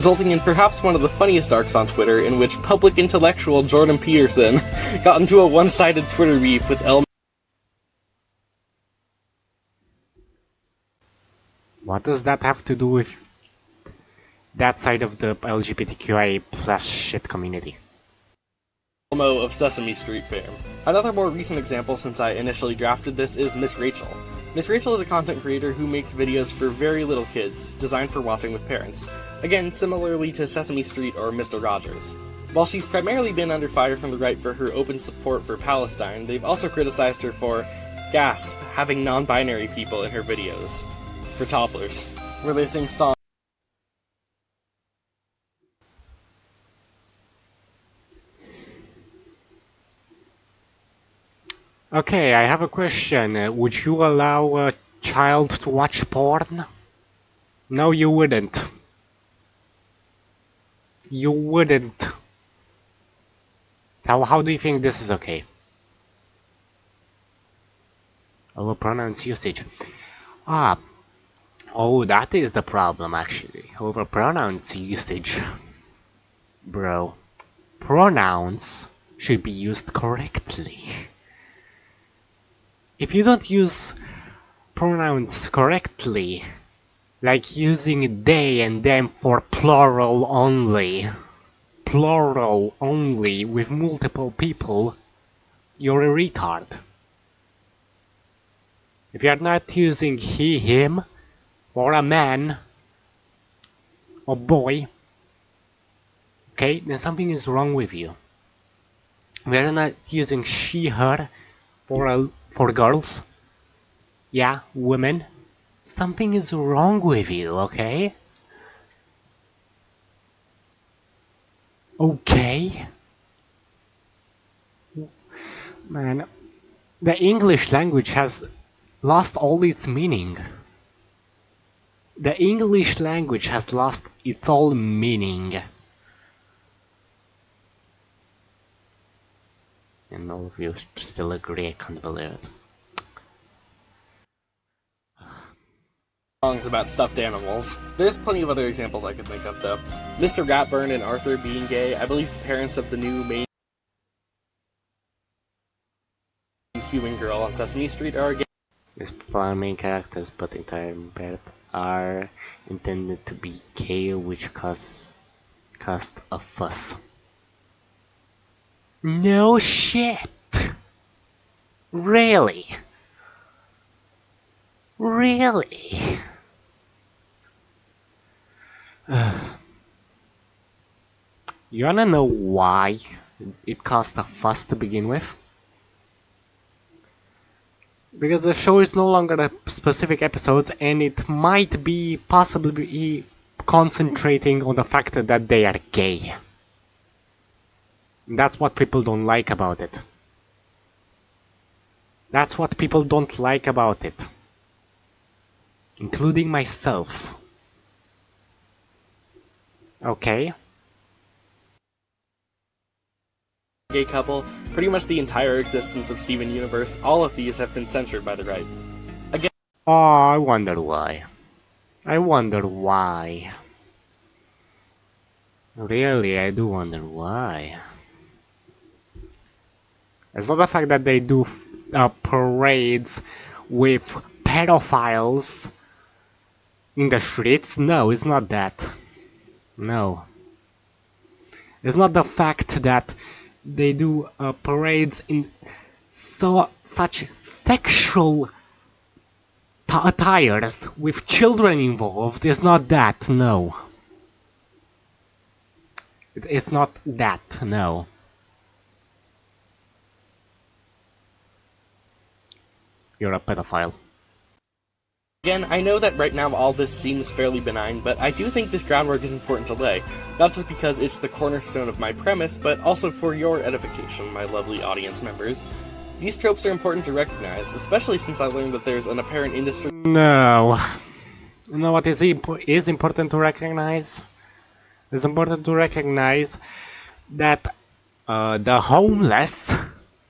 Resulting in perhaps one of the funniest arcs on Twitter, in which public intellectual Jordan Peterson got into a one-sided Twitter beef with
What does that have to do with that side of the LGBTQIA plus shit community?
Elmo of Sesame Street fame. Another more recent example since I initially drafted this is Miss Rachel. Miss Rachel is a content creator who makes videos for very little kids, designed for watching with parents. Again, similarly to Sesame Street or Mr. Rogers. While she's primarily been under fire from the right for her open support for Palestine, they've also criticized her for, gasp, having non-binary people in her videos. For toddlers, where they sing songs.
Okay, I have a question. Would you allow a child to watch porn? No, you wouldn't. You wouldn't. How do you think this is okay? I will pronounce usage. Ah, Oh, that is the problem actually. Over pronouns usage. Bro, pronouns should be used correctly. If you don't use pronouns correctly, like using they and them for plural only with multiple people, you're a retard. If you're not using he, him, or a man, or boy, okay, then something is wrong with you. We're not using she, her, for girls. Yeah, women. Something is wrong with you, okay? Okay? Man, the English language has lost all its meaning. The English language has lost its all meaning. And all of you still agree, I can't believe it.
Songs about stuffed animals. There's plenty of other examples I could think of, though. Mr. Ratburn and Arthur being gay. I believe the parents of the new main human girl on Sesame Street are gay.
These main characters, but entire bed are intended to be gay, which caused a fuss. No shit! Really? Really? You wanna know why it caused a fuss to begin with? Because the show is no longer a specific episodes, and it might be possibly concentrating on the fact that they are gay. That's what people don't like about it. That's what people don't like about it. Including myself. Okay?
Gay couple, pretty much the entire existence of Steven Universe, all of these have been censored by the right. Again,
Oh, I wonder why. I wonder why. Really, I do wonder why. It's not the fact that they do parades with pedophiles in the streets. No, it's not that. No. It's not the fact that they do parades in such sexual attires with children involved. It's not that, no. It's not that, no. You're a pedophile.
Again, I know that right now all this seems fairly benign, but I do think this groundwork is important to lay, not just because it's the cornerstone of my premise, but also for your edification, my lovely audience members. These tropes are important to recognize, especially since I learned that there's an apparent industry.
No. You know what is important to recognize? It's important to recognize that the homeless,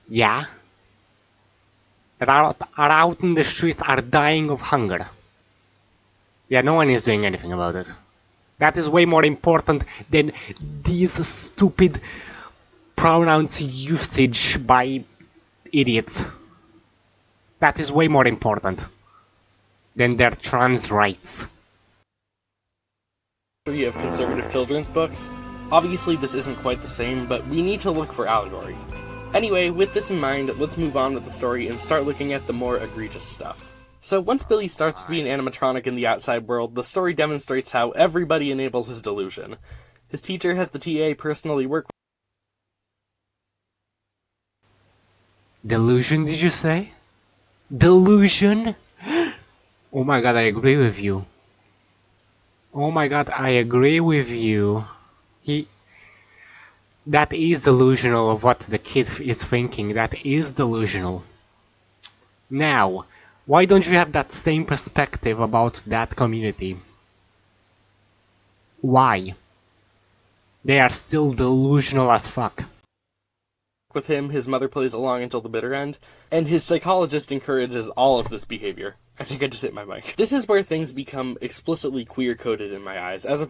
yeah, that are out in the streets are dying of hunger. Yeah, no one is doing anything about it. That is way more important than these stupid pronouns usage by idiots. That is way more important than their trans rights.
Of conservative children's books. Obviously this isn't quite the same, but we need to look for allegory. Anyway, with this in mind, let's move on with the story and start looking at the more egregious stuff. So once Billy starts to be an animatronic in the outside world, the story demonstrates how everybody enables his delusion. His teacher has the TA personally work with.
Delusion, did you say? Delusion? Oh my god, I agree with you. Oh my god, I agree with you. That is delusional of what the kid is thinking. That is delusional. Now, why don't you have that same perspective about that community? Why? They are still delusional as fuck.
with him, his mother plays along until the bitter end, and his psychologist encourages all of this behavior. I think I just hit my mic. This is where things become explicitly queer-coded in my eyes, as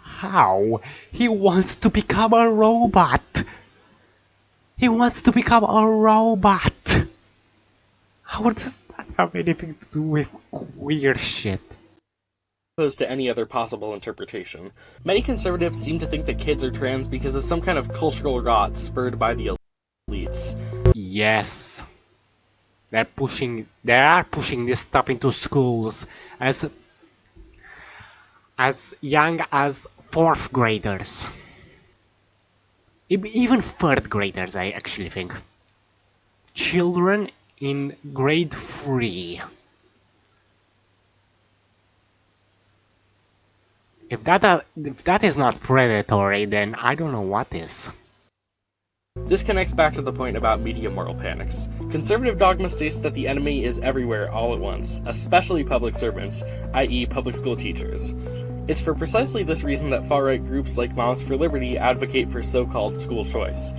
How? He wants to become a robot! He wants to become a robot! How does that have anything to do with queer shit?
opposed to any other possible interpretation. Many conservatives seem to think that kids are trans because of some kind of cultural rot spurred by the elites.
Yes. They are pushing this stuff into schools as young as 4th graders. Even 3rd graders, I actually think. Children in grade 3. If that is not predatory, then I don't know what is.
This connects back to the point about media moral panics. Conservative dogma states that the enemy is everywhere all at once, especially public servants, i.e. public school teachers. It's for precisely this reason that far-right groups like Moms for Liberty advocate for so-called school choice.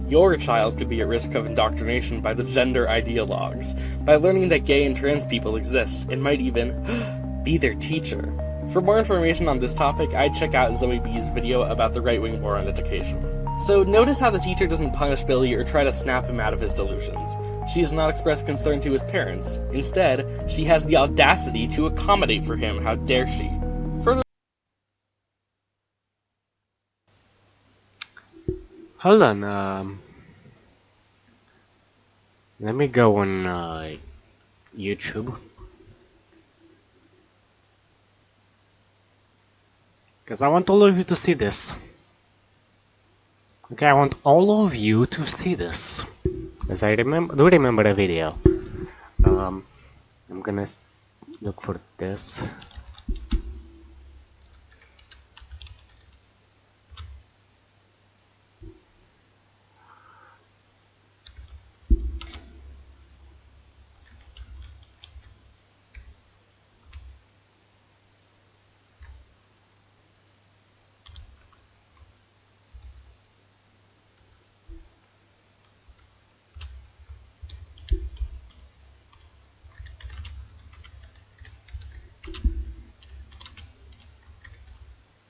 Your child could be at risk of indoctrination by the gender ideologues, by learning that gay and trans people exist, and might even be their teacher. For more information on this topic, I'd check out Zoe B's video about the right-wing war on education. So notice how the teacher doesn't punish Billy or try to snap him out of his delusions. She does not express concern to his parents. Instead, she has the audacity to accommodate for him. How dare she? Further,
Hold on, let me go on YouTube. Because I want all of you to see this. Okay, I want all of you to see this. As I remember the video. I'm gonna look for this.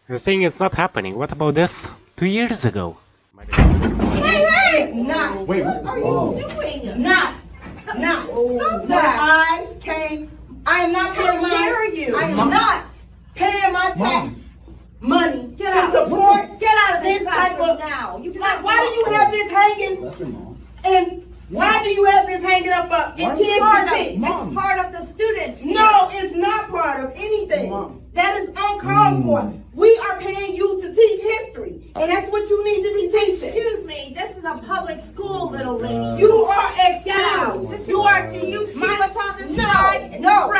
You're saying it's not happening. What about this? 2 years ago.
Hey, not. Wait, what are you doing? Not. Stop that. I am not paying my. How dare you? I am not paying my tax money to support. Get out of this type of now. You why do you have this hanging? And why do you have this hanging up? It's part of the students. No, it's not part of anything. That is uncalled for. We are paying you to teach history, and that's what you need to be teaching. Excuse me, this is a public school, little lady. You are excused. You are. Do you see what's on this side? No.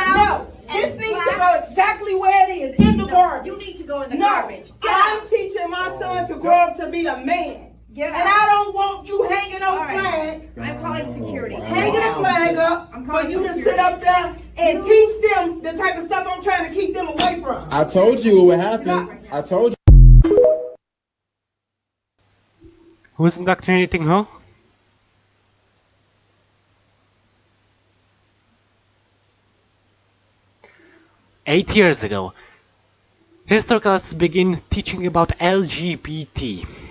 This needs to go exactly where it is, in the garbage. You need to go in the garbage. I'm teaching my son to grow up to be a man. And I don't want you hanging on flag. I'm calling security. Hanging a flag up for you to sit up there and teach them the type of stuff I'm trying to keep them away from.
I told you what would happen. I told you.
Who's indoctrinating who? Eight years ago, history class begin teaching about LGBT.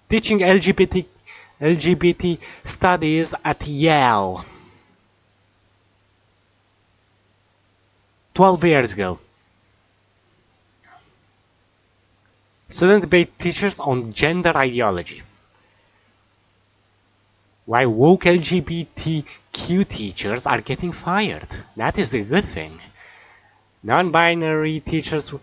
Teaching LGBT studies at Yale. 12 years ago. Student debate teachers on gender ideology. Why woke LGBTQ teachers are getting fired. That is the good thing. Non-binary teachers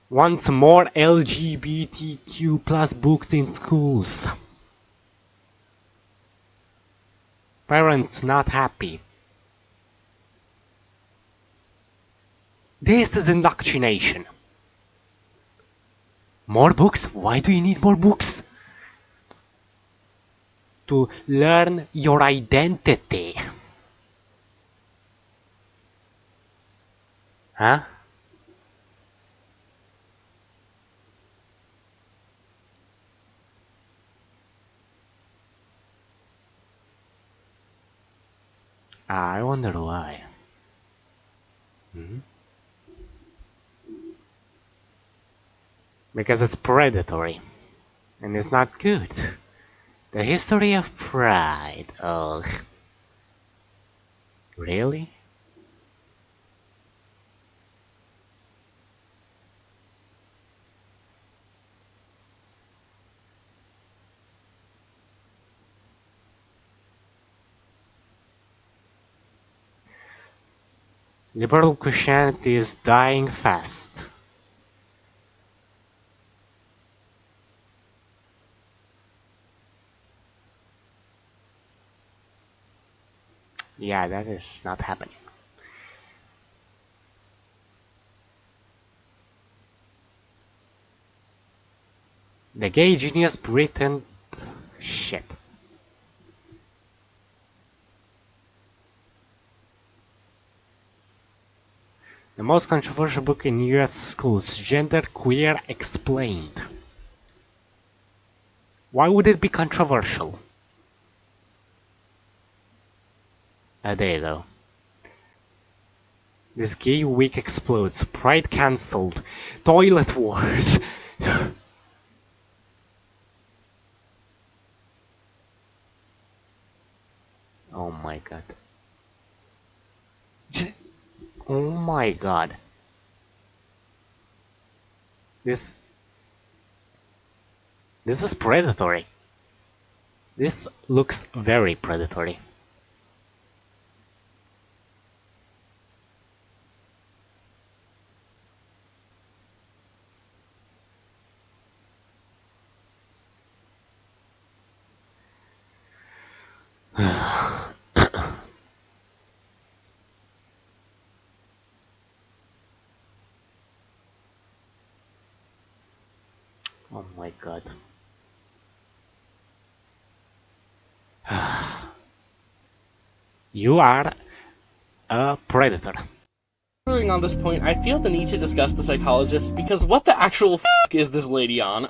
want more LGBTQ plus books in schools. Parents not happy. This is indoctrination. More books? Why do you need more books? To learn your identity. Huh? I wonder why. Because it's predatory, and it's not good. The history of pride. Oh, really? Liberal Christianity is dying fast. Yeah, that is not happening. The gay genius Britain. Shit. The most controversial book in US schools, Gender Queer Explained. Why would it be controversial? There you go. This gay week explodes. Pride cancelled. Toilet wars. Oh my god. Oh my god. This is predatory. This looks very predatory. Oh my god. You are a predator.
Furthering on this point, I feel the need to discuss the psychologist because what the actual is this lady on?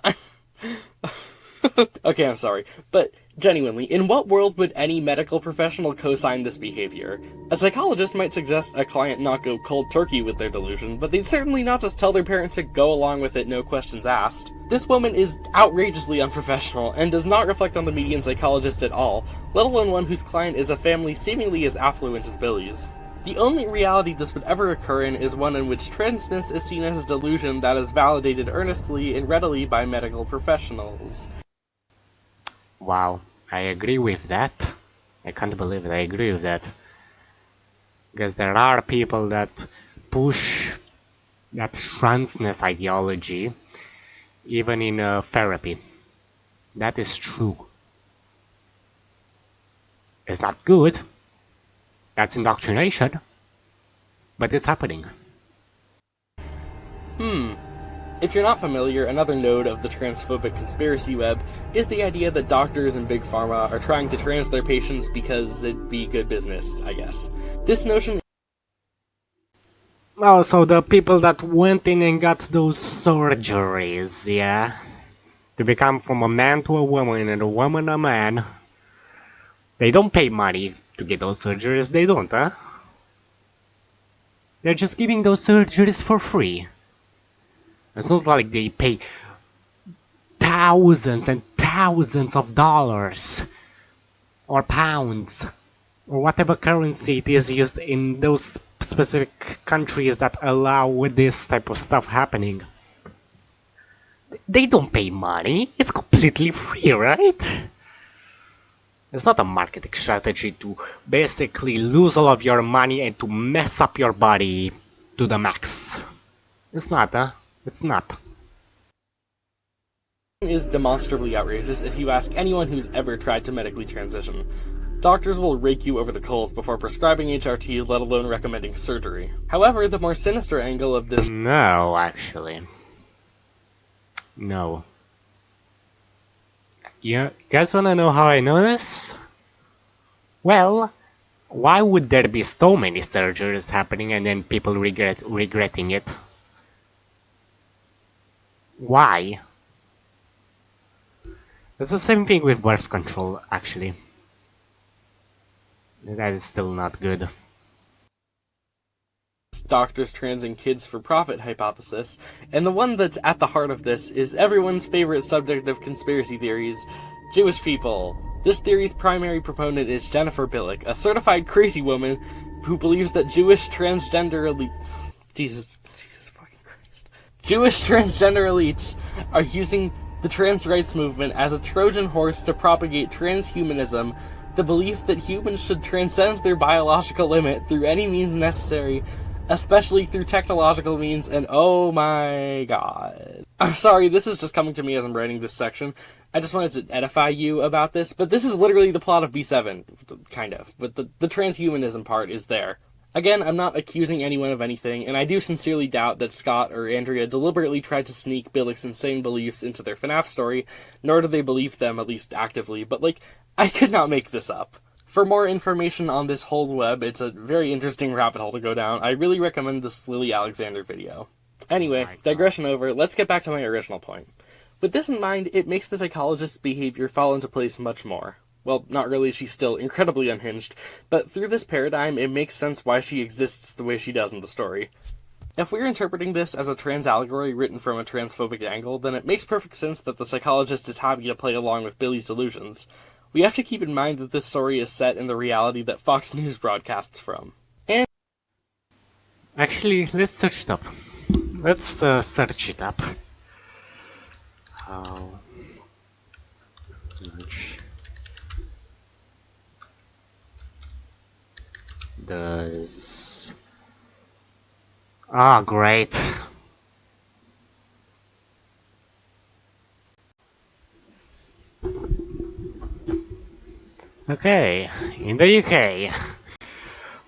Okay, I'm sorry, but genuinely, in what world would any medical professional co-sign this behavior? A psychologist might suggest a client not go cold turkey with their delusion, but they'd certainly not just tell their parent to go along with it, no questions asked. This woman is outrageously unprofessional and does not reflect on the median psychologist at all, let alone one whose client is a family seemingly as affluent as Billy's. The only reality this would ever occur in is one in which transness is seen as a delusion that is validated earnestly and readily by medical professionals.
Wow, I agree with that. I can't believe it, I agree with that. Because there are people that push that transness ideology even in therapy. That is true. It's not good. That's indoctrination. But it's happening.
If you're not familiar, another node of the transphobic conspiracy web is the idea that doctors and big pharma are trying to trans their patients because it'd be good business, I guess. This notion.
Oh, so the people that went in and got those surgeries, yeah? To become from a man to a woman and a woman a man. They don't pay money to get those surgeries, they don't, huh? They're just giving those surgeries for free. It's not like they pay thousands and thousands of dollars or pounds or whatever currency it is used in those specific countries that allow this type of stuff happening. They don't pay money. It's completely free, right? It's not a marketing strategy to basically lose all of your money and to mess up your body to the max. It's not, huh? It's not.
Is demonstrably outrageous if you ask anyone who's ever tried to medically transition. Doctors will rake you over the coals before prescribing HRT, let alone recommending surgery. However, the more sinister angle of this—
No, actually. No. You guys wanna know how I know this? Well, why would there be so many surgeries happening and then people regretting it? Why? It's the same thing with birth control, actually. That is still not good.
Doctors, trans, and kids for profit hypothesis, and the one that's at the heart of this is everyone's favorite subject of conspiracy theories, Jewish people. This theory's primary proponent is Jennifer Billick, a certified crazy woman who believes that Jewish transgender Jesus fucking Christ. Jewish transgender elites are using the trans rights movement as a Trojan horse to propagate transhumanism, the belief that humans should transcend their biological limit through any means necessary, especially through technological means, and oh my god. I'm sorry, this is just coming to me as I'm writing this section. I just wanted to edify you about this, but this is literally the plot of B7, kind of. But the transhumanism part is there. Again, I'm not accusing anyone of anything, and I do sincerely doubt that Scott or Andrea deliberately tried to sneak Billick's insane beliefs into their FNAF story, nor do they believe them, at least actively, but I could not make this up. For more information on this whole web, it's a very interesting rabbit hole to go down. I really recommend this Lily Alexander video. Anyway, digression over, let's get back to my original point. With this in mind, it makes the psychologist's behavior fall into place much more. Well, not really, she's still incredibly unhinged, but through this paradigm, it makes sense why she exists the way she does in the story. If we're interpreting this as a trans allegory written from a transphobic angle, then it makes perfect sense that the psychologist is happy to play along with Billy's delusions. We have to keep in mind that this story is set in the reality that Fox News broadcasts from. And
Actually, let's search it up. Let's search it up. How much does... Ah, great. Okay, in the UK,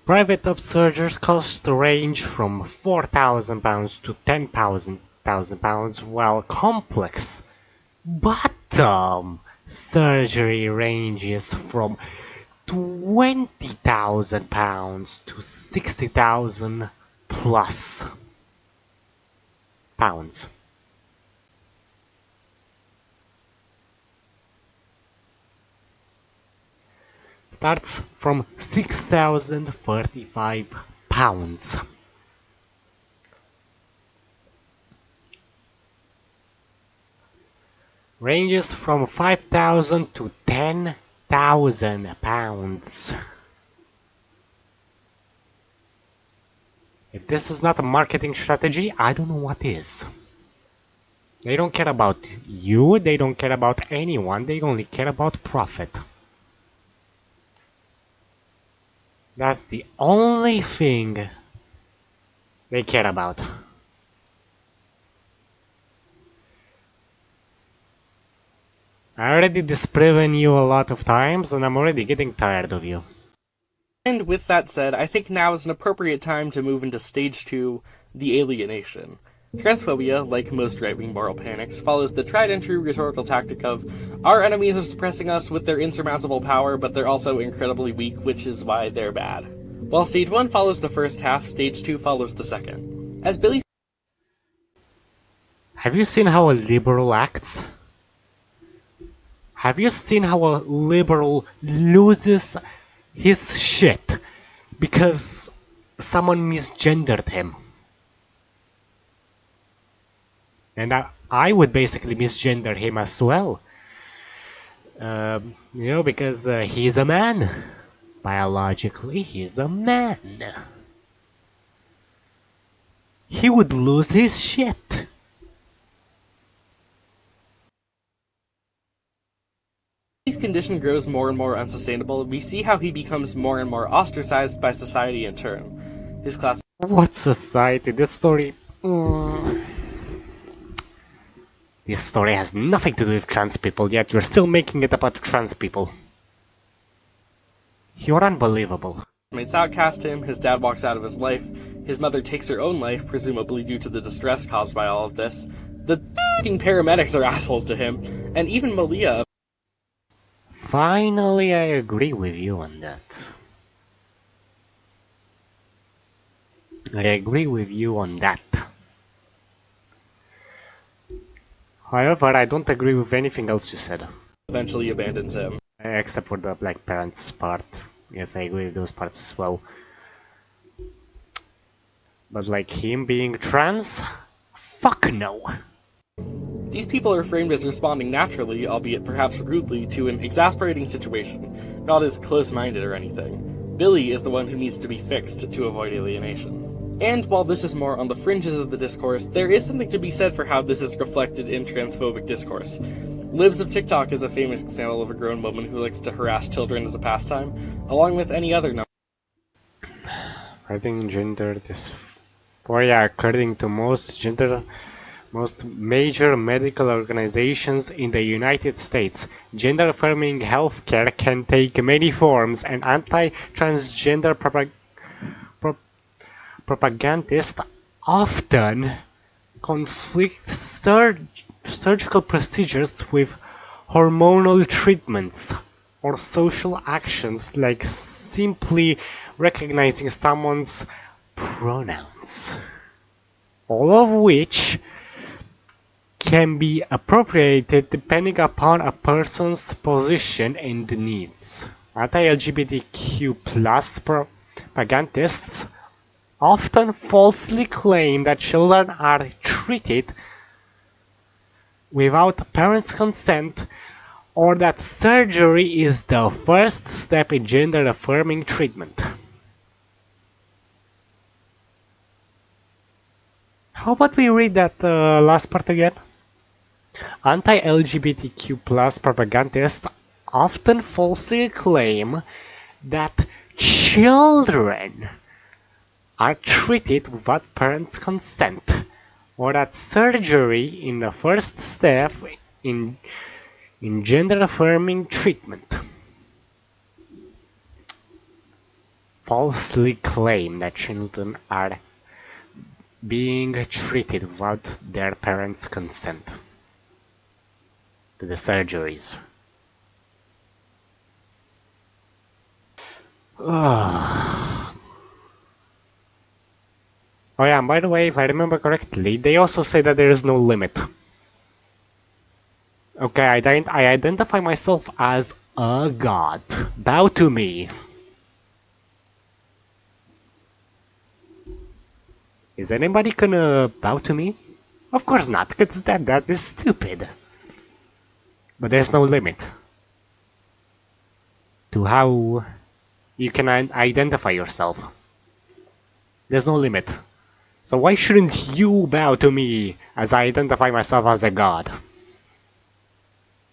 private upsurgers cost range from £4,000 to £10,000, while complex bottom surgery ranges from £20,000 to £60,000 plus pounds. Starts from £6,035. Ranges from £5,000 to £10,000. If this is not a marketing strategy, I don't know what is. They don't care about you, they don't care about anyone, they only care about profit. That's the only thing they care about. I already disproven you a lot of times, and I'm already getting tired of you.
And with that said, I think now is an appropriate time to move into Stage 2, the alienation. Transphobia, like most right-wing moral panics, follows the tried-and-true rhetorical tactic of, our enemies are suppressing us with their insurmountable power, but they're also incredibly weak, which is why they're bad. While Stage 1 follows the first half, Stage 2 follows the second. As Billy...
Have you seen how a liberal acts? Have you seen how a liberal loses his shit because someone misgendered him? And I would basically misgender him as well. Because he's a man. Biologically, he's a man. He would lose his shit.
Billy's condition grows more and more unsustainable, we see how he becomes more and more ostracized by society in turn. His class...
What society? This story... This story has nothing to do with trans people, yet you're still making it about trans people. You're unbelievable.
Mates outcast him, his dad walks out of his life, his mother takes her own life, presumably due to the distress caused by all of this. The f***ing paramedics are assholes to him, and even Malia...
Finally, I agree with you on that. I agree with you on that. However, I don't agree with anything else you said.
eventually abandons him.
Except for the black parents part. Yes, I agree with those parts as well. But like him being trans? Fuck no.
These people are framed as responding naturally, albeit perhaps rudely, to an exasperating situation, not as close-minded or anything. Billy is the one who needs to be fixed to avoid alienation. And while this is more on the fringes of the discourse, there is something to be said for how this is reflected in transphobic discourse. Libs of TikTok is a famous example of a grown woman who likes to harass children as a pastime, along with any other number.
I think gender dysphoria, according to most major medical organizations in the United States, gender-affirming healthcare can take many forms, and anti-transgender propagandists often conflict surgical procedures with hormonal treatments or social actions like simply recognizing someone's pronouns, all of which can be appropriated depending upon a person's position and needs. Anti-LGBTQ+ propagandists often falsely claim that children are treated without parents' consent, or that surgery is the first step in gender-affirming treatment. How about we read that last part again? Anti-LGBTQ+ propagandists often falsely claim that children are treated without parents' consent, or that surgery is the first step in gender-affirming treatment. Falsely claim that children are being treated without their parents' consent to the surgeries. Oh yeah, and by the way, if I remember correctly, they also say that there is no limit. Okay, I identify myself as a god. Bow to me. Is anybody gonna bow to me? Of course not, because that is stupid. But there's no limit to how you can identify yourself. There's no limit. So why shouldn't you bow to me as I identify myself as a god?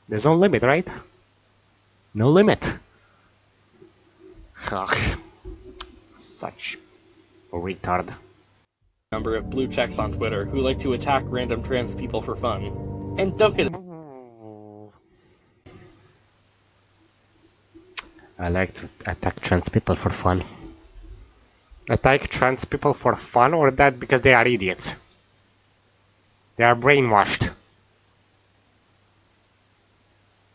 There's no limit, right? No limit. Ugh. Such a retard.
Number of blue checks on Twitter who like to attack random trans people for fun. And don't get it.
I like to attack trans people for fun. Attack trans people for fun, or that because they are idiots? They are brainwashed.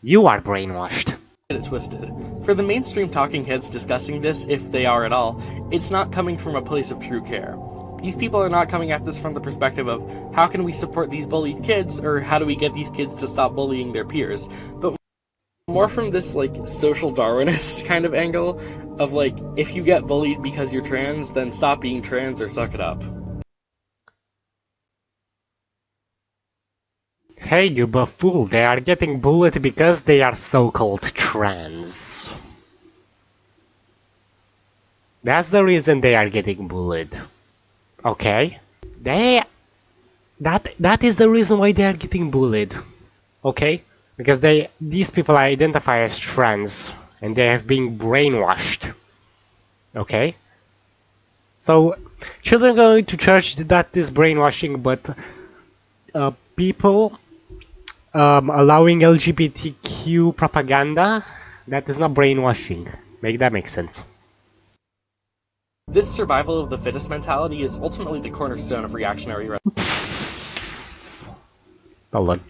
You are brainwashed.
Get it twisted. For the mainstream talking heads discussing this, if they are at all, it's not coming from a place of true care. These people are not coming at this from the perspective of how can we support these bullied kids, or how do we get these kids to stop bullying their peers, but more from this like social Darwinist kind of angle of like, if you get bullied because you're trans, then stop being trans or suck it up.
Hey, you buffool, they are getting bullied because they are so-called trans. That's the reason they are getting bullied. Okay? That is the reason why they are getting bullied. Okay? Because these people identify as trans, and they have been brainwashed. Okay? So, children going to church, that is brainwashing, but people allowing LGBTQ propaganda, that is not brainwashing. Make that make sense.
This survival of the fittest mentality is ultimately the cornerstone of reactionary rhetoric.
Hold on.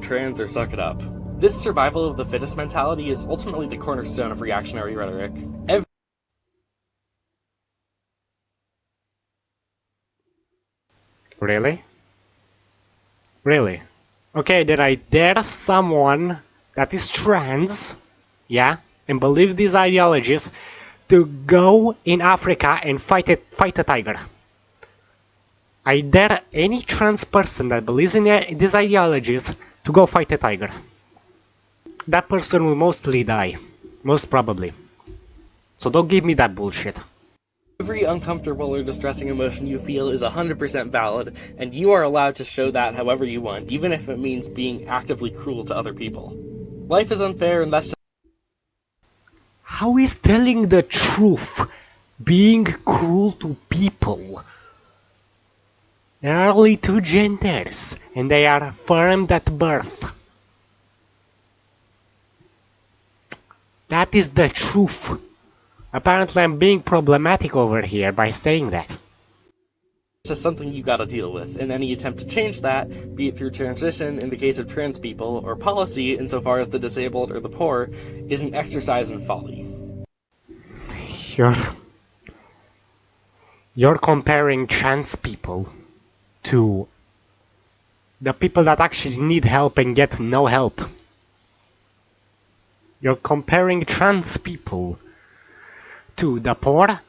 Trans or suck it up. This survival of the fittest mentality is ultimately the cornerstone of reactionary rhetoric.
Really? Really? Okay, then I dare someone that is trans, yeah, and believe these ideologies to go in Africa and fight a tiger. I dare any trans person that believes in these ideologies to go fight a tiger. That person will mostly die. Most probably. So don't give me that bullshit.
Every uncomfortable or distressing emotion you feel is 100% valid, and you are allowed to show that however you want, even if it means being actively cruel to other people. Life is unfair, and that's just...
How is telling the truth being cruel to people? There are only two genders, and they are affirmed at birth. That is the truth. Apparently I'm being problematic over here by saying that.
just something you gotta deal with, and any attempt to change that, be it through transition in the case of trans people, or policy insofar as the disabled or the poor, is an exercise in folly.
You're comparing trans people to the people that actually need help and get no help. You're comparing trans people to the poor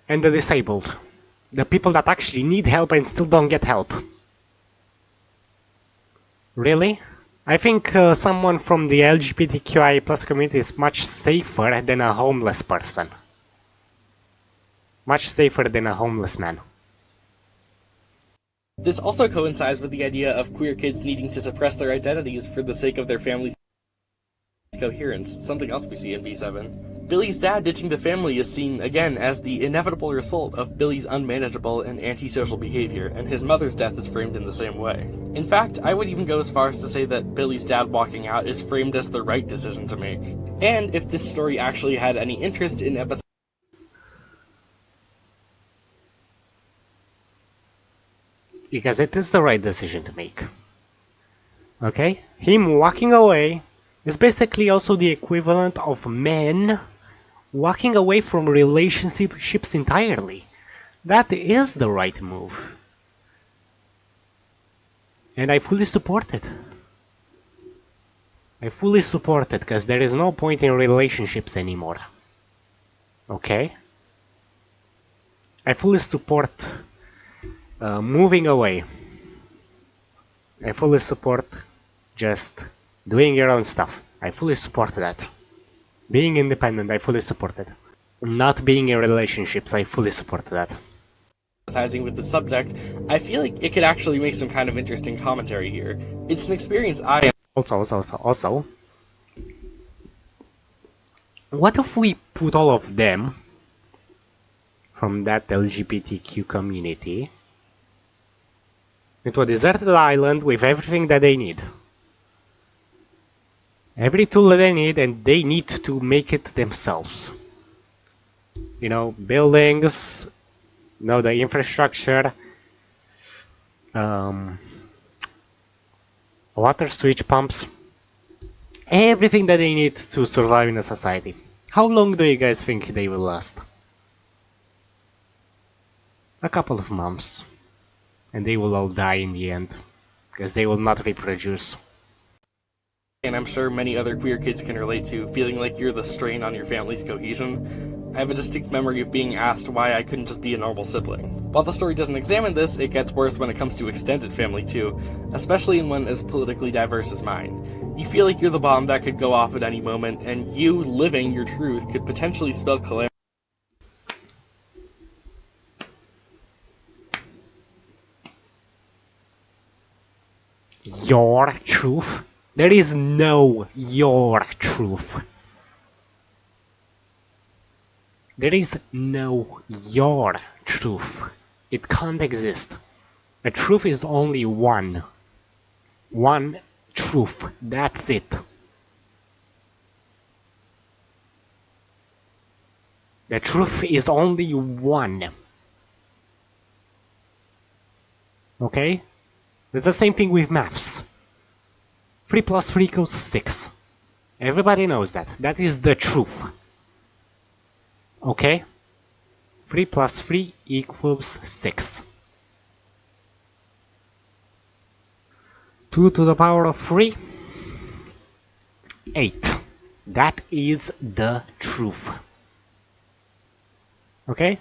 and the disabled. The people that actually need help and still don't get help. Really? I think someone from the LGBTQI plus community is much safer than a homeless person. Much safer than a homeless man.
This also coincides with the idea of queer kids needing to suppress their identities for the sake of their family's coherence, something else we see in B7. Billy's dad ditching the family is seen, again, as the inevitable result of Billy's unmanageable and antisocial behavior, and his mother's death is framed in the same way. In fact, I would even go as far as to say that Billy's dad walking out is framed as the right decision to make. And if this story actually had any interest in empathy,
because it is the right decision to make. Okay? Him walking away is basically also the equivalent of men walking away from relationships entirely. That is the right move. And I fully support it. I fully support it, because there is no point in relationships anymore. Okay? I fully support moving away. I fully support just doing your own stuff. I fully support that. Being independent, I fully support it. Not being in relationships, I fully support that.
empathizing with the subject, I feel like it could actually make some kind of interesting commentary here. It's an experience I
Also, what if we put all of them from that LGBTQ community into a deserted island with everything that they need? Every tool that they need, and they need to make it themselves. You know, buildings, you know, the infrastructure, water switch pumps, everything that they need to survive in a society. How long do you guys think they will last? A couple of months. And they will all die in the end, because they will not reproduce.
and I'm sure many other queer kids can relate to, feeling like you're the strain on your family's cohesion. I have a distinct memory of being asked why I couldn't just be a normal sibling. While the story doesn't examine this, it gets worse when it comes to extended family too, especially in one as politically diverse as mine. You feel like you're the bomb that could go off at any moment, and you living your truth could potentially spell calamity.
Your truth? There is no your truth. There is no your truth. It can't exist. A truth is only one. One truth. That's it. The truth is only one. Okay? It's the same thing with maths. 3 plus 3 equals 6. Everybody knows that. That is the truth. Okay? 3 plus 3 equals 6. 2 to the power of 3? 8. That is the truth. Okay?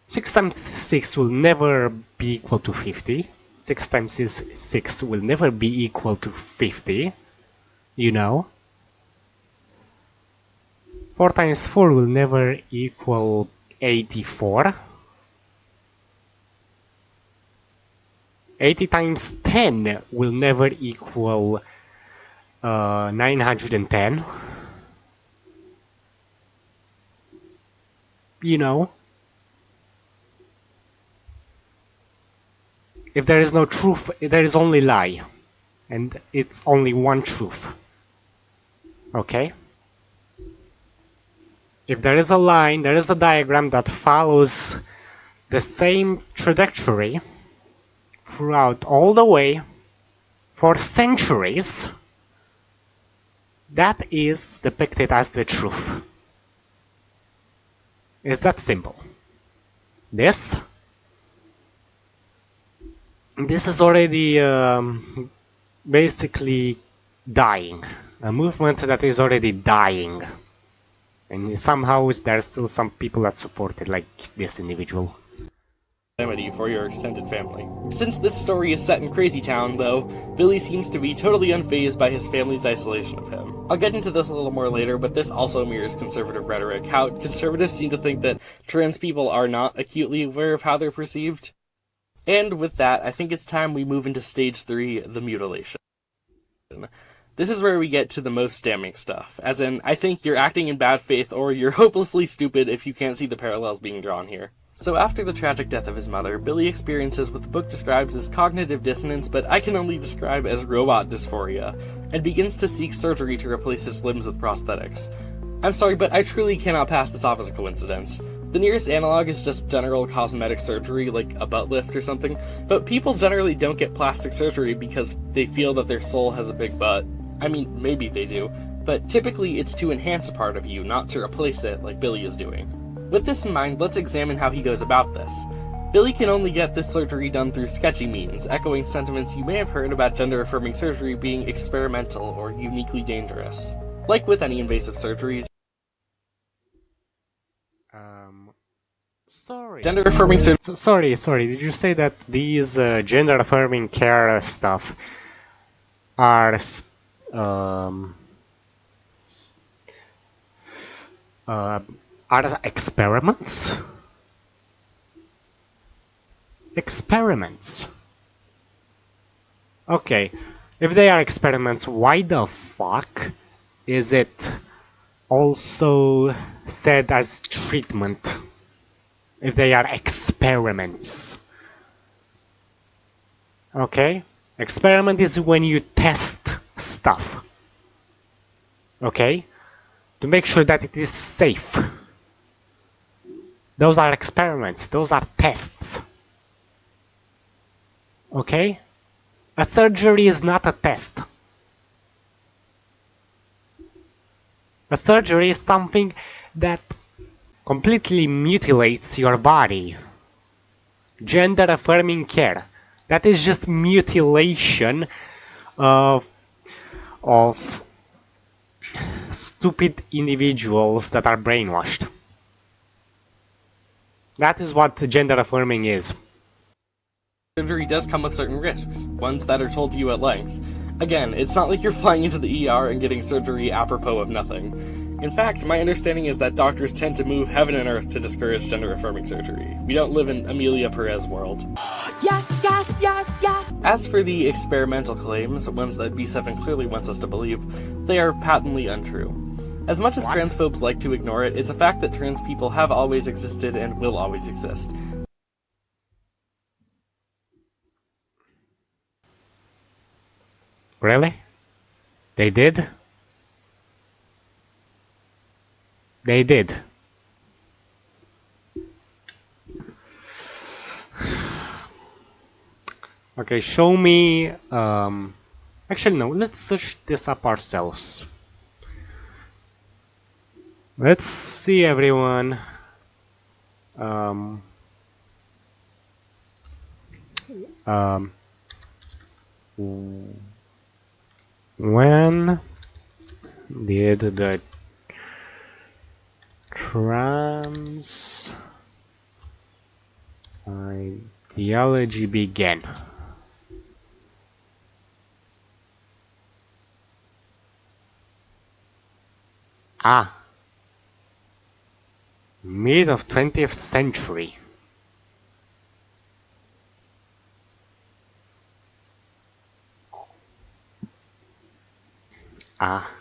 6 times 6 will never be equal to 50. 6 times 6 will never be equal to 50. You know? 4 times 4 will never equal 84. 80 times 10 will never equal 910. You know? If there is no truth, there is only lie. And it's only one truth. Okay? If there is a line, there is a diagram that follows the same trajectory throughout all the way for centuries, that is depicted as the truth. It's that simple. This is already basically dying. A movement that is already dying. And somehow there are still some people that support it, like this individual.
Calamity for your extended family. Since this story is set in Crazy Town, though, Billy seems to be totally unfazed by his family's isolation of him. I'll get into this a little more later, but this also mirrors conservative rhetoric, how conservatives seem to think that trans people are not acutely aware of how they're perceived. And with that, I think it's time we move into stage 3, the mutilation. This is where we get to the most damning stuff, as in, I think you're acting in bad faith or you're hopelessly stupid if you can't see the parallels being drawn here. So after the tragic death of his mother, Billy experiences what the book describes as cognitive dissonance, but I can only describe as robot dysphoria, and begins to seek surgery to replace his limbs with prosthetics. I'm sorry, but I truly cannot pass this off as a coincidence. The nearest analog is just general cosmetic surgery, like a butt lift or something, but people generally don't get plastic surgery because they feel that their soul has a big butt. I mean, maybe they do, but typically it's to enhance a part of you, not to replace it like Billy is doing. With this in mind, let's examine how he goes about this. Billy can only get this surgery done through sketchy means, echoing sentiments you may have heard about gender-affirming surgery being experimental or uniquely dangerous. Like with any invasive surgery,
Sorry.
gender-affirming surgery
Sorry. Did you say that these gender-affirming care stuff are experiments? Experiments. Okay, if they are experiments, why the fuck is it also said as treatment? If they are experiments. Okay? Experiment is when you test stuff. Okay? To make sure that it is safe. Those are experiments. Those are tests. Okay? A surgery is not a test. A surgery is something that completely mutilates your body. Gender affirming care. That is just mutilation of stupid individuals that are brainwashed. That is what gender affirming is.
surgery does come with certain risks, ones that are told to you at length. Again, it's not like you're flying into the ER and getting surgery apropos of nothing. In fact, my understanding is that doctors tend to move heaven and earth to discourage gender-affirming surgery. We don't live in Amelia Perez world.
Yes.
As for the experimental claims, ones that B7 clearly wants us to believe, they are patently untrue. As much as transphobes like to ignore it, it's a fact that trans people have always existed and will always exist.
Really? They did? They did. Okay, show me. Actually, no, let's search this up ourselves. Let's see, everyone. Um, When did the trans ideology begin? Ah, mid of 20th century. Ah,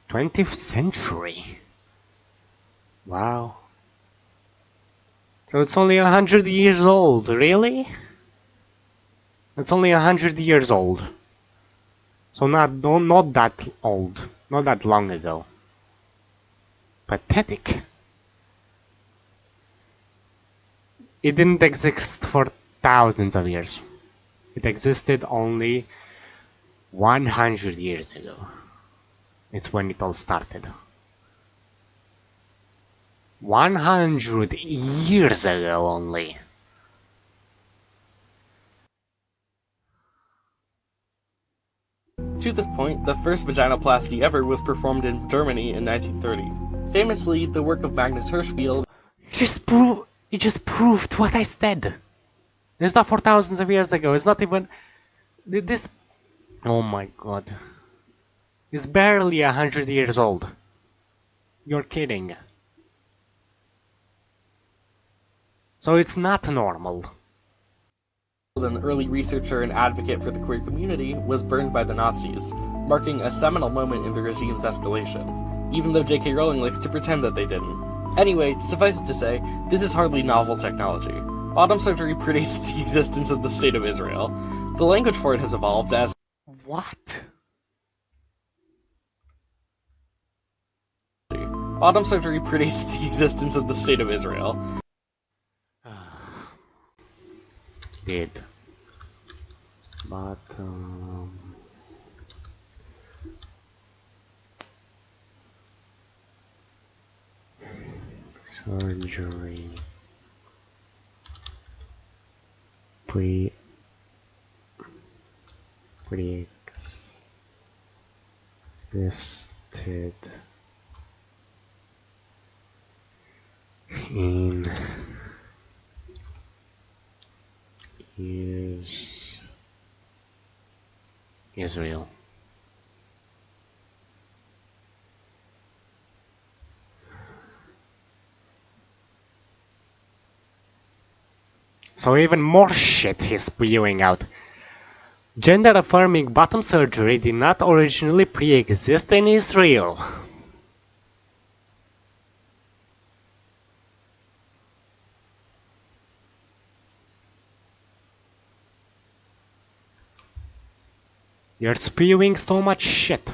20th century. Wow. So it's only 100 years old, really? It's only 100 years old. So not that old, not that long ago. Pathetic. It didn't exist for thousands of years. It existed only 100 years ago. It's when it all started. 100 years ago only.
To this point, the first vaginoplasty ever was performed in Germany in 1930. Famously, the work of Magnus Hirschfeld
It just proved what I said. It's not for thousands of years ago. It's not even this. Oh my god. It's barely 100 years old. You're kidding. So it's not normal.
an early researcher and advocate for the queer community, was burned by the Nazis, marking a seminal moment in the regime's escalation, even though J.K. Rowling likes to pretend that they didn't. Anyway, suffice it to say, this is hardly novel technology. Bottom surgery predates the existence of the State of Israel. The language for it has evolved as
What?
bottom surgery predates the existence of the State of Israel.
Did. But, surgery. Pre-existed in Israel. So even more shit he's spewing out. Gender-affirming bottom surgery did not originally pre-exist in Israel. You're spewing so much shit.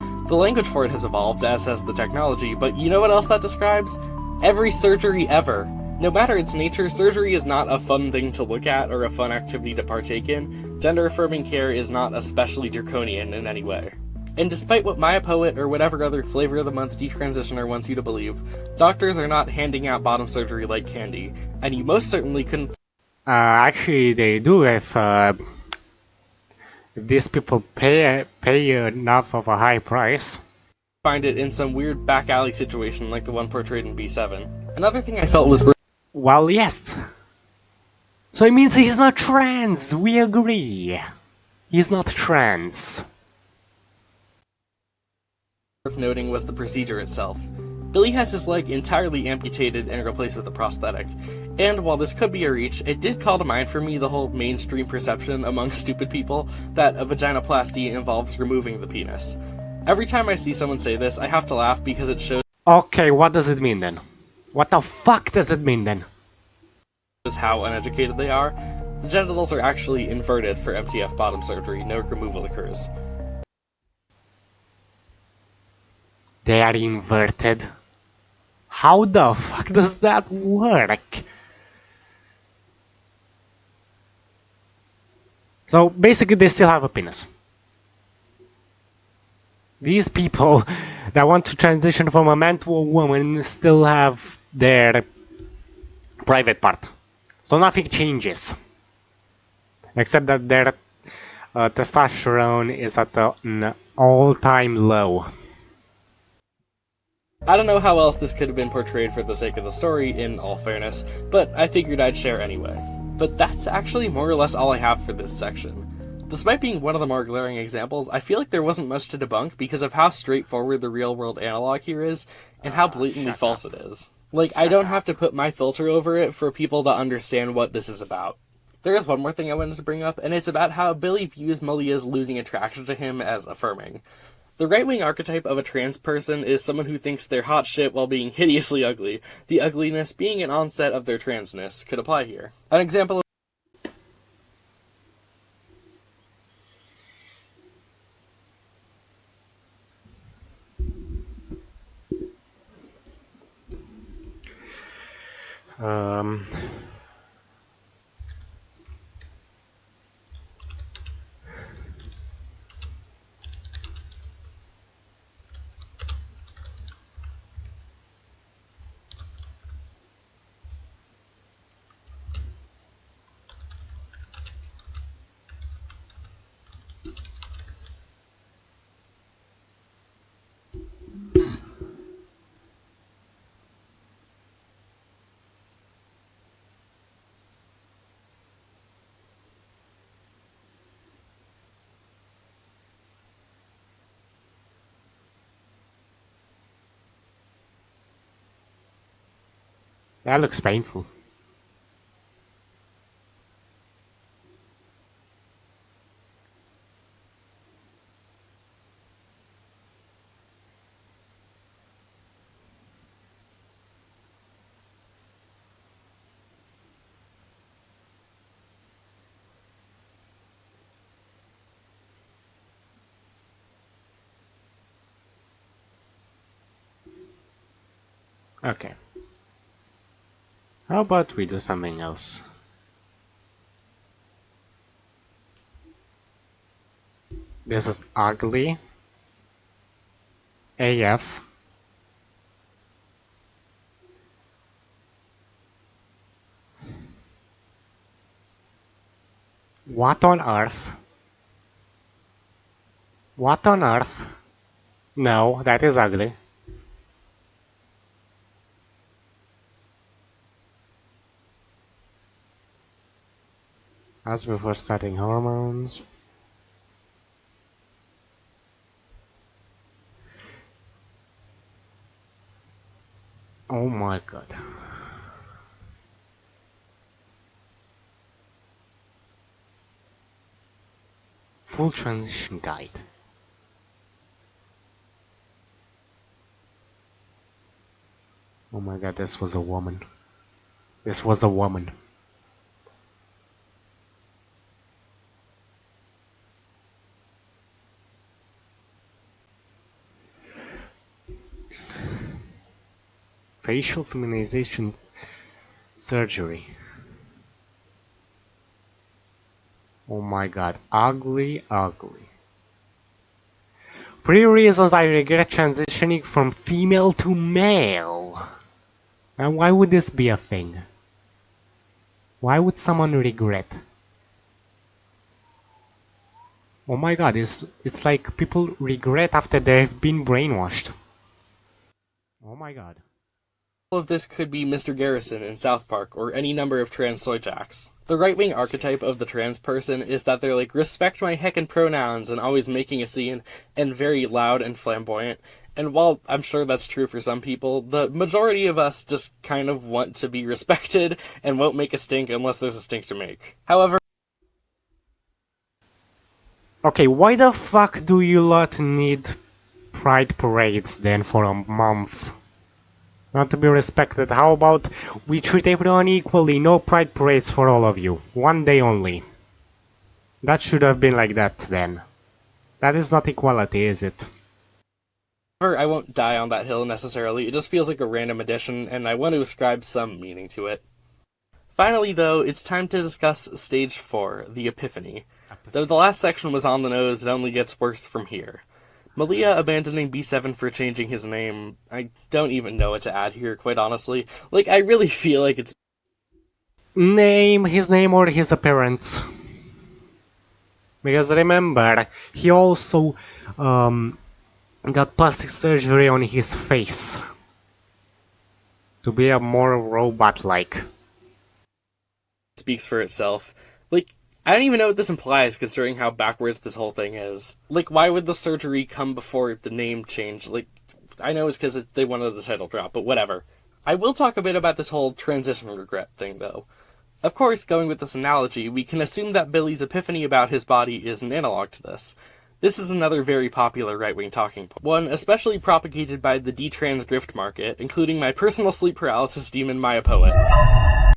The language for it has evolved, as has the technology, but you know what else that describes? Every surgery ever. No matter its nature, surgery is not a fun thing to look at or a fun activity to partake in. Gender-affirming care is not especially draconian in any way. And despite what Maya Poet or whatever other flavor of the month detransitioner wants you to believe, doctors are not handing out bottom surgery like candy, and you most certainly couldn't
Actually, they do if these people pay enough of a high price.
find it in some weird back alley situation like the one portrayed in B7. Another thing I felt was
Well, yes. So it means he's not trans. We agree. He's not trans.
worth noting was the procedure itself. Billy has his leg entirely amputated and replaced with a prosthetic, and while this could be a reach, it did call to mind for me the whole mainstream perception among stupid people that a vaginoplasty involves removing the penis. Every time I see someone say this, I have to laugh because it shows
Okay, what does it mean then? What the fuck does it mean then?
how uneducated they are. The genitals are actually inverted for MTF bottom surgery, no removal occurs.
They are inverted. How the fuck does that work? So basically they still have a penis. These people that want to transition from a man to a woman still have their private part. So nothing changes. except that their testosterone is at an all-time low.
I don't know how else this could have been portrayed for the sake of the story, in all fairness, but I figured I'd share anyway. But that's actually more or less all I have for this section. Despite being one of the more glaring examples, I feel like there wasn't much to debunk because of how straightforward the real-world analog here is, and how blatantly false it is. Like, I don't have to put my filter over it for people to understand what this is about. There is one more thing I wanted to bring up, and it's about how Billy views Malia's losing attraction to him as affirming. The right-wing archetype of a trans person is someone who thinks they're hot shit while being hideously ugly, the ugliness being an onset of their transness could apply here. An example of
Um, that looks painful. Okay. How about we do something else? This is ugly. AF. What on earth? What on earth? No, that is ugly. As before starting hormones. Oh my god. Full transition guide. Oh my god, this was a woman. This was a woman. Facial feminization surgery. Oh my god, ugly, ugly. 3 reasons I regret transitioning from female to male. And why would this be a thing? Why would someone regret? Oh my god, it's like people regret after they've been brainwashed. Oh my god.
All of this could be Mr. Garrison in South Park, or any number of trans soy jacks. The right-wing archetype of the trans person is that they're like, respect my heckin' pronouns, and always making a scene, and very loud and flamboyant. And while I'm sure that's true for some people, the majority of us just kind of want to be respected, and won't make a stink unless there's a stink to make. However,
Okay, why the fuck do you lot need pride parades then for a month? Not to be respected. How about we treat everyone equally, no pride parades for all of you. 1 day only. That should have been like that then. That is not equality, is it?
I won't die on that hill necessarily, it just feels like a random addition, and I want to ascribe some meaning to it. Finally, though, it's time to discuss Stage 4, the Epiphany. Though the last section was on the nose, it only gets worse from here. Malia abandoning B7 for changing his name, I don't even know what to add here, quite honestly. Like, I really feel like it's
Name, his name or his appearance. Because remember, he also got plastic surgery on his face to be a more robot-like.
Speaks for itself. Like, I don't even know what this implies, considering how backwards this whole thing is. Like, why would the surgery come before the name change? Like, I know it's because they wanted the title drop, but whatever. I will talk a bit about this whole transition regret thing, though. Of course, going with this analogy, we can assume that Billy's epiphany about his body is an analog to this. This is another very popular right-wing talking point, one especially propagated by the detrans grift market, including my personal sleep paralysis demon Maya Poet.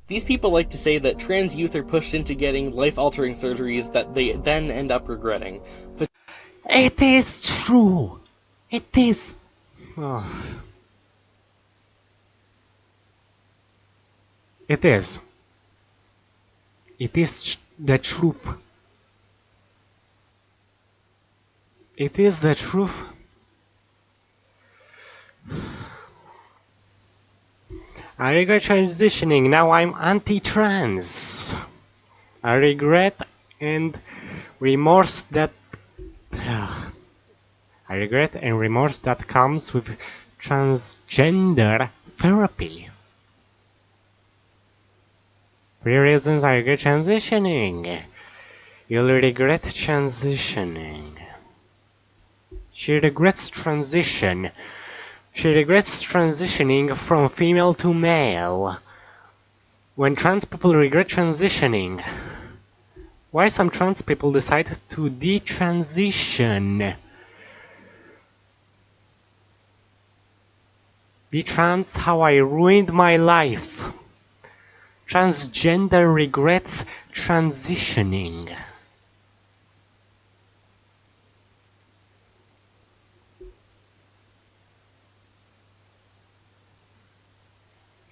These people like to say that trans youth are pushed into getting life-altering surgeries that they then end up regretting. But
it is true! It is... Oh. It is. It is the truth. It is the truth. I regret transitioning, now I'm anti-trans. I regret and remorse that... I regret and remorse that comes with transgender therapy. 3 reasons I regret transitioning. You'll regret transitioning. She regrets transition. She regrets transitioning from female to male. When trans people regret transitioning, why some trans people decide to detransition? Detrans how I ruined my life. Transgender regrets transitioning.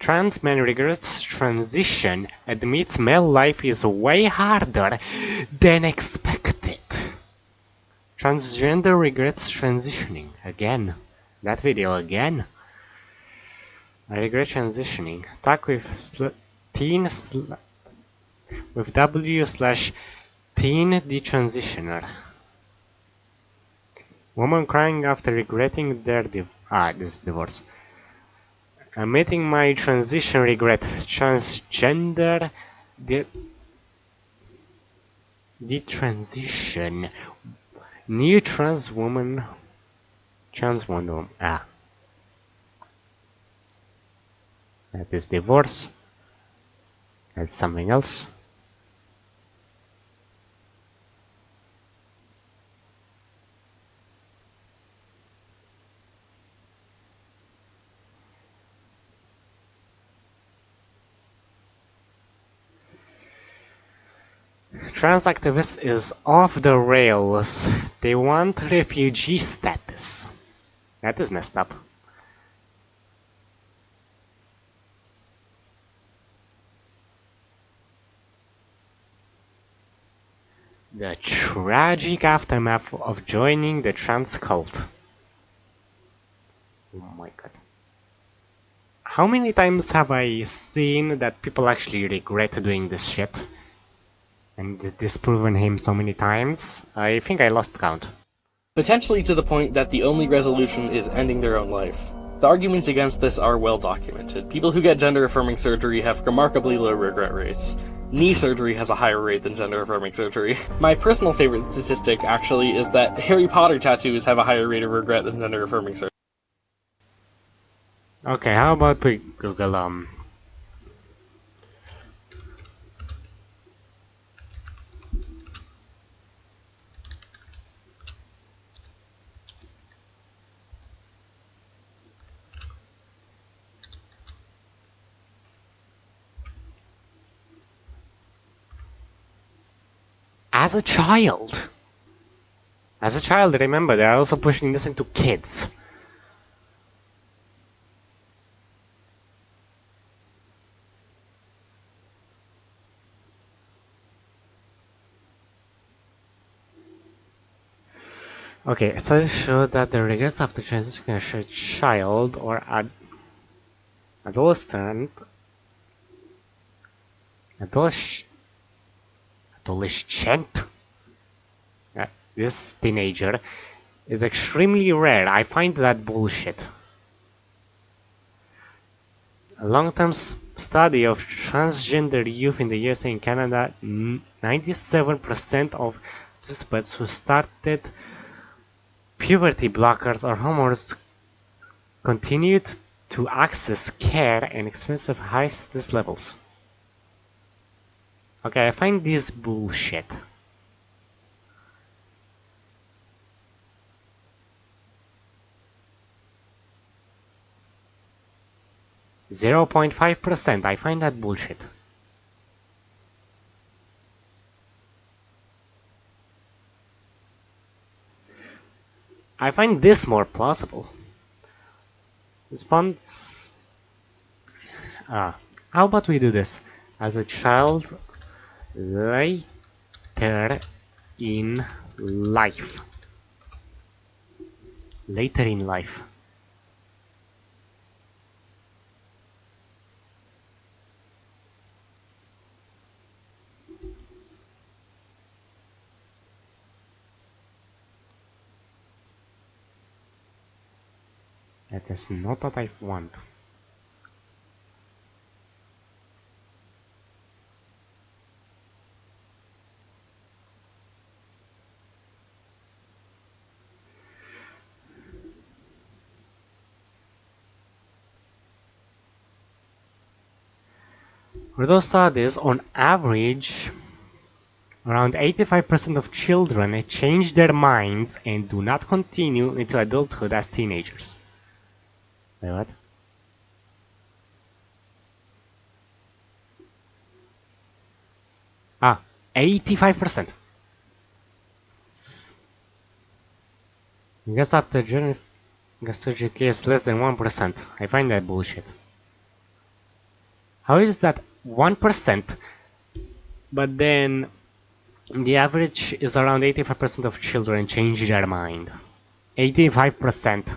Trans man regrets transition, admits male life is way harder than expected. Transgender regrets transitioning. Again. That video again. I regret transitioning. Talk with teen with w/teen detransitioner. Woman crying after regretting their divorce. Admitting my transition regret. Transgender detransition. New trans woman. Trans woman. That is divorce. That's something else. Trans activist is off the rails. They want refugee status. That is messed up. The tragic aftermath of joining the trans cult. Oh my god. How many times have I seen that people actually regret doing this shit? And disproven him so many times? I think I lost count.
potentially to the point that the only resolution is ending their own life. The arguments against this are well documented. People who get gender-affirming surgery have remarkably low regret rates. Knee surgery has a higher rate than gender-affirming surgery. My personal favorite statistic, actually, is that Harry Potter tattoos have a higher rate of regret than gender-affirming surgery.
Okay, how about we Google, as a child. As a child, remember, they're also pushing this into kids. Okay, studies show that the regrets after transition as a child or adolescent adolescent this teenager is extremely rare. I find that bullshit. A long-term study of transgender youth in the USA and Canada, 97% of participants who started puberty blockers or hormones continued to access care and expensive high-status levels. Okay, I find this bullshit. .5%. I find that bullshit. I find this more plausible. Response. How about we do this? As a child, later in life. Later in life. That is not what I want. For those studies, on average, around 85% of children change their minds and do not continue into adulthood as teenagers. Wait, what? Ah, 85%. Guess after surgery is less than 1%. I find that bullshit. How is that 1%, but then the average is around 85% of children change their mind? 85%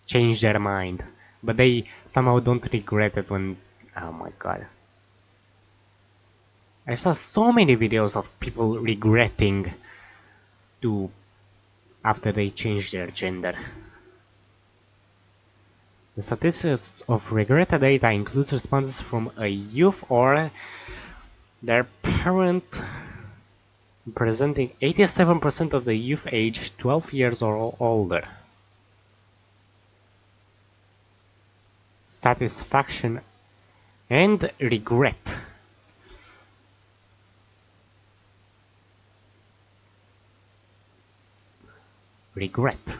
change their mind, but they somehow don't regret it when... Oh my god. I saw so many videos of people regretting after they change their gender. The statistics of regretted data includes responses from a youth or their parent, representing 87% of the youth aged 12 years or older. Satisfaction and regret. Regret.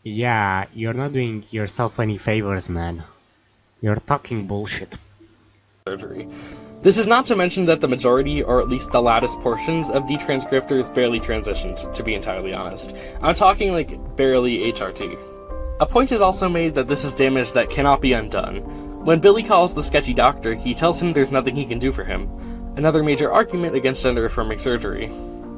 Yeah, you're not doing yourself any favors, man. You're talking bullshit.
Surgery. This is not to mention that the majority, or at least the loudest portions, of detranscriptors barely transitioned, to be entirely honest. I'm talking like barely HRT. A point is also made that this is damage that cannot be undone. When Billy calls the sketchy doctor, he tells him there's nothing he can do for him. Another major argument against gender-affirming surgery.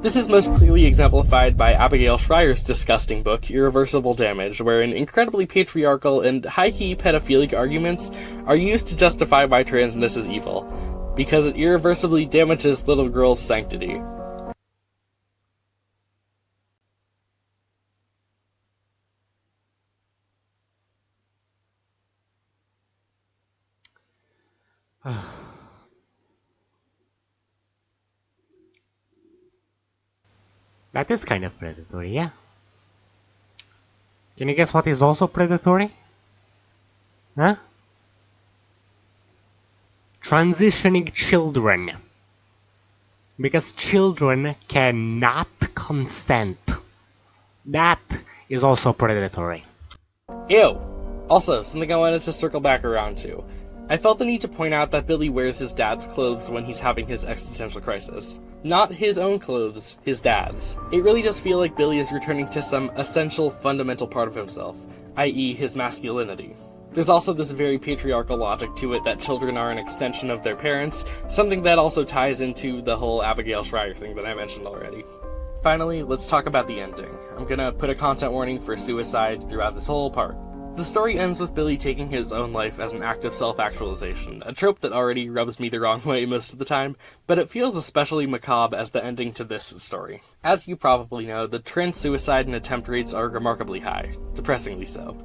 This is most clearly exemplified by Abigail Schreier's disgusting book, Irreversible Damage, wherein incredibly patriarchal and high-key pedophilic arguments are used to justify why transness is evil, because it irreversibly damages little girls' sanctity.
That is kind of predatory, yeah. Can you guess what is also predatory? Huh? Transitioning children. Because children cannot consent. That is also predatory.
Ew! Also, something I wanted to circle back around to. I felt the need to point out that Billy wears his dad's clothes when he's having his existential crisis. Not his own clothes, his dad's. It really does feel like Billy is returning to some essential, fundamental part of himself, i.e. his masculinity. There's also this very patriarchal logic to it that children are an extension of their parents, something that also ties into the whole Abigail Schreier thing that I mentioned already. Finally, let's talk about the ending. I'm gonna put a content warning for suicide throughout this whole part. The story ends with Billy taking his own life as an act of self-actualization, a trope that already rubs me the wrong way most of the time, but it feels especially macabre as the ending to this story. As you probably know, the trans suicide and attempt rates are remarkably high, depressingly so.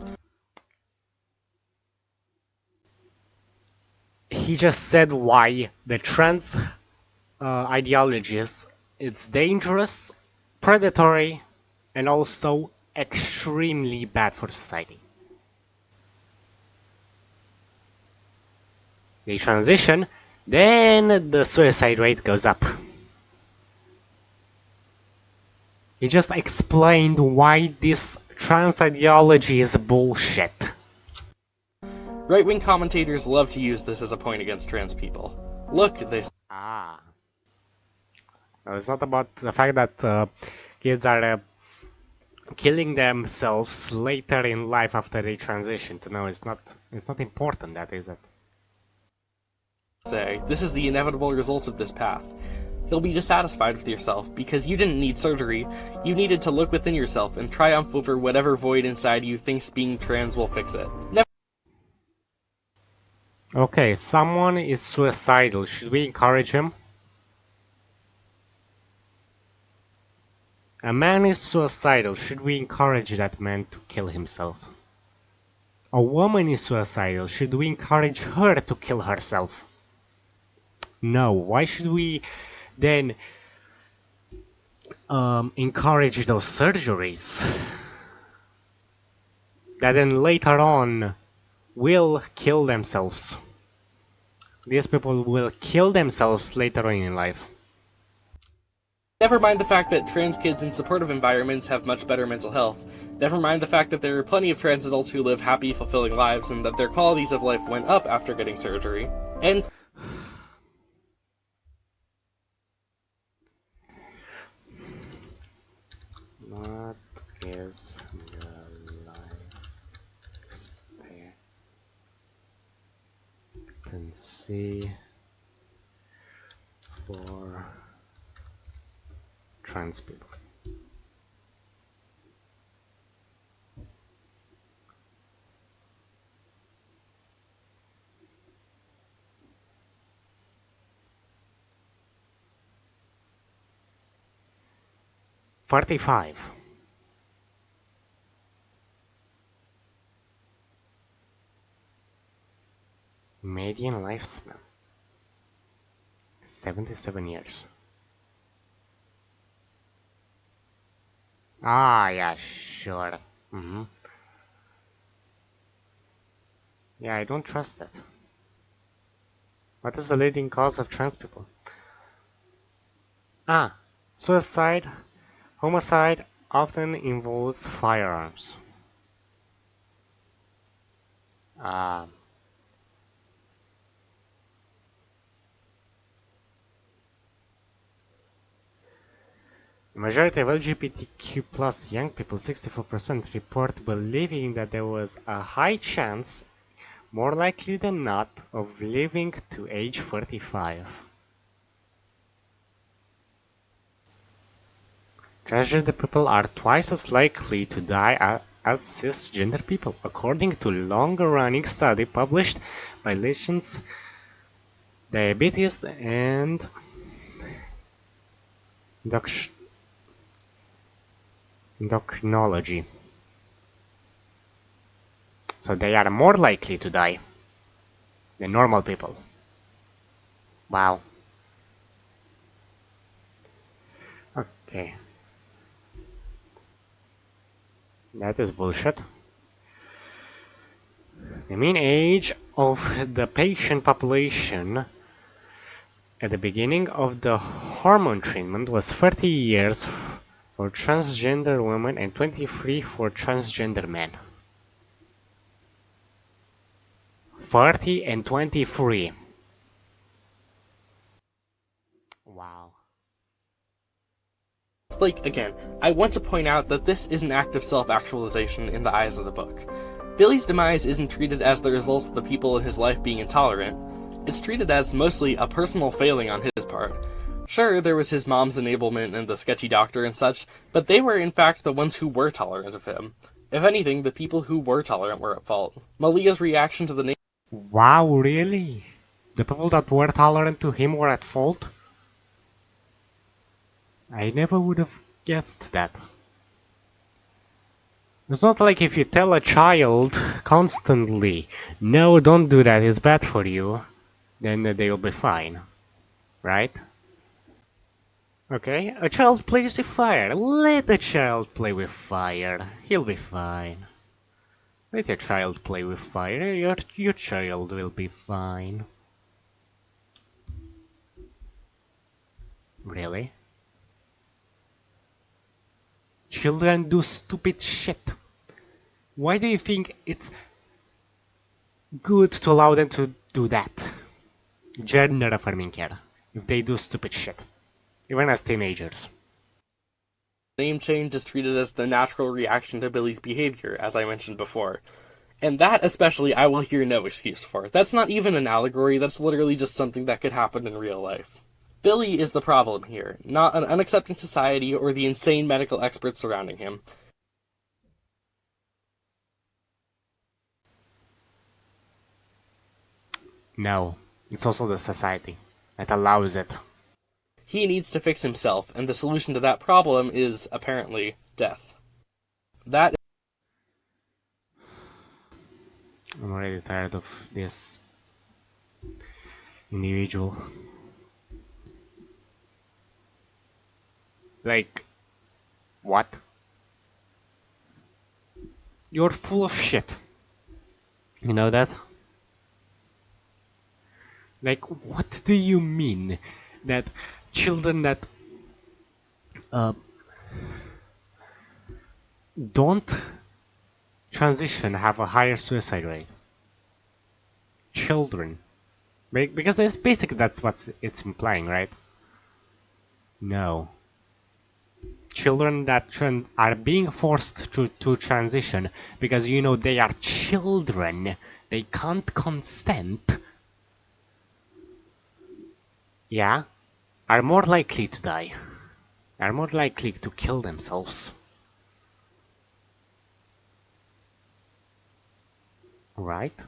He just said why the trans ideologies, it's dangerous, predatory, and also extremely bad for society. They transition, then the suicide rate goes up. He just explained why this trans ideology is bullshit.
Right-wing commentators love to use this as a point against trans people. Look, they
Ah. No, it's not about the fact that kids are killing themselves later in life after they transition. No, it's not important, that is it.
say, this is the inevitable result of this path. You'll be dissatisfied with yourself because you didn't need surgery, you needed to look within yourself and triumph over whatever void inside you thinks being trans will fix it.
Okay, someone is suicidal. Should we encourage him? A man is suicidal. Should we encourage that man to kill himself? A woman is suicidal. Should we encourage her to kill herself? No. Why should we then encourage those surgeries that then later on will kill themselves? These people will kill themselves later on in life.
Never mind the fact that trans kids in supportive environments have much better mental health. Never mind the fact that there are plenty of trans adults who live happy, fulfilling lives and that their qualities of life went up after getting surgery. And
what is the life expectancy for trans people? "45". Median lifespan 77 years. Ah, yeah, sure. Yeah, I don't trust that. What is the leading cause of trans people? Ah, suicide, homicide often involves firearms. Ah. The majority of LGBTQ plus young people, 64%, report believing that there was a high chance, more likely than not, of living to age 45. Transgender people are twice as likely to die as cisgender people, according to a longer-running study published by Lesions Diabetes and Endocrinology. So they are more likely to die than normal people. Wow. Okay. That is bullshit. The mean age of the patient population at the beginning of the hormone treatment was 30 years for transgender women and 23 for transgender men. 30 and 23. Wow.
like, again, I want to point out that this is an act of self-actualization in the eyes of the book. Billy's demise isn't treated as the result of the people in his life being intolerant. It's treated as mostly a personal failing on his part. Sure, there was his mom's enablement and the sketchy doctor and such, but they were in fact the ones who were tolerant of him. If anything, the people who were tolerant were at fault. Malia's reaction to the name
Wow, really? The people that were tolerant to him were at fault? I never would have guessed that. It's not like if you tell a child constantly, no, don't do that, it's bad for you, then they'll be fine, right? Okay, a child plays with fire. Let the child play with fire. He'll be fine. Let your child play with fire. Your child will be fine. Really? Children do stupid shit. Why do you think it's good to allow them to do that? Gender affirming care. If they do stupid shit. Even as teenagers.
name change is treated as the natural reaction to Billy's behavior, as I mentioned before. And that especially I will hear no excuse for. That's not even an allegory, that's literally just something that could happen in real life. Billy is the problem here, not an unaccepting society or the insane medical experts surrounding him.
No, it's also the society that allows it.
He needs to fix himself, and the solution to that problem is, apparently, death. That
I'm already tired of this individual. Like, what? You're full of shit. You know that? Like, what do you mean that children that don't transition have a higher suicide rate? Children. Because it's basically that's what it's implying, right? No. Children that are being forced to transition because you know they are children, they can't consent, yeah, are more likely to die, are more likely to kill themselves. Right?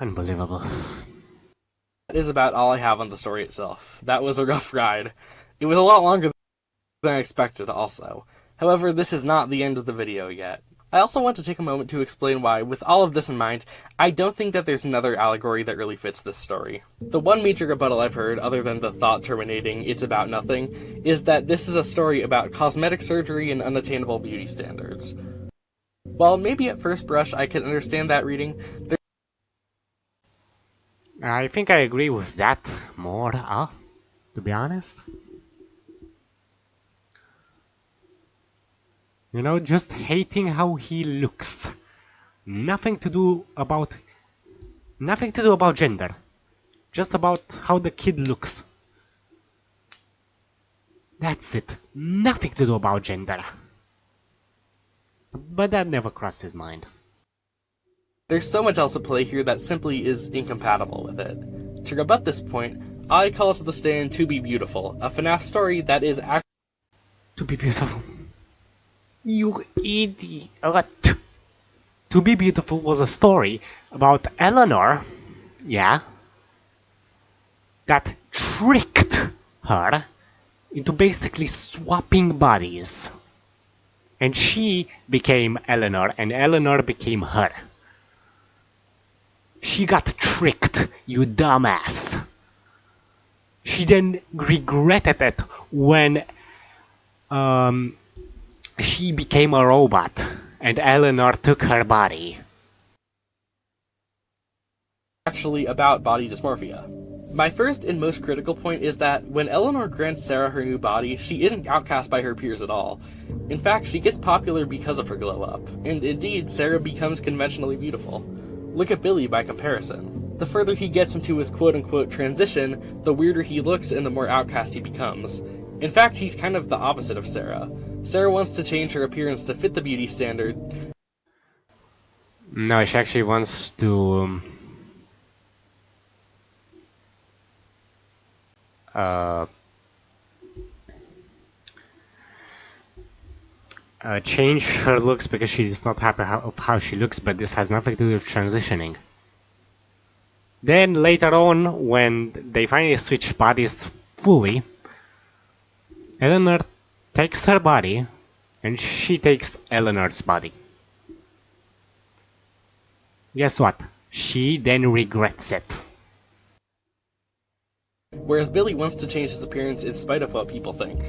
Unbelievable.
is about all I have on the story itself. That was a rough ride. It was a lot longer than I expected, also. However, this is not the end of the video yet. I also want to take a moment to explain why, with all of this in mind, I don't think that there's another allegory that really fits this story. The one major rebuttal I've heard, other than the thought terminating, it's about nothing, is that this is a story about cosmetic surgery and unattainable beauty standards. While maybe at first brush I can understand that reading,
I think I agree with that more, to be honest. You know, just hating how he looks. Nothing to do about gender. Just about how the kid looks. That's it. Nothing to do about gender. But that never crossed his mind.
there's so much else at play here that simply is incompatible with it. To rebut this point, I call to the stand To Be Beautiful, a FNAF story that is actually
To be beautiful. You idiot. To Be Beautiful was a story about Eleanor, yeah, that tricked her into basically swapping bodies. And she became Eleanor, and Eleanor became her. She got tricked, you dumbass. She then regretted it when she became a robot and Eleanor took her body.
actually about body dysmorphia. My first and most critical point is that when Eleanor grants Sarah her new body, she isn't outcast by her peers at all. In fact, she gets popular because of her glow up, and indeed, Sarah becomes conventionally beautiful. Look at Billy by comparison. The further he gets into his quote-unquote transition, the weirder he looks and the more outcast he becomes. In fact, he's kind of the opposite of Sarah. Sarah wants to change her appearance to fit the beauty standard.
No, she actually wants to change her looks because she's not happy of how she looks, but this has nothing to do with transitioning. Then later on, when they finally switch bodies fully, Eleanor takes her body and she takes Eleanor's body. Guess what? She then regrets it.
Whereas Billy wants to change his appearance in spite of what people think.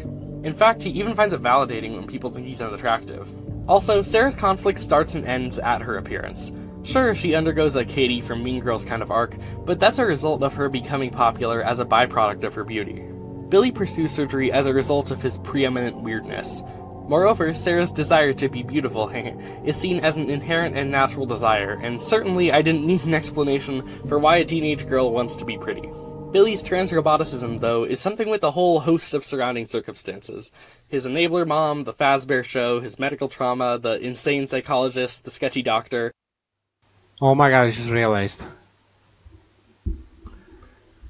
In fact, he even finds it validating when people think he's unattractive. Also, Sarah's conflict starts and ends at her appearance. Sure, she undergoes a Katie from Mean Girls kind of arc, but that's a result of her becoming popular as a byproduct of her beauty. Billy pursues surgery as a result of his preeminent weirdness. Moreover, Sarah's desire to be beautiful is seen as an inherent and natural desire, and certainly I didn't need an explanation for why a teenage girl wants to be pretty. Billy's transroboticism, though, is something with a whole host of surrounding circumstances. His enabler mom, the Fazbear Show, his medical trauma, the insane psychologist, the sketchy doctor.
Oh my god, I just realized.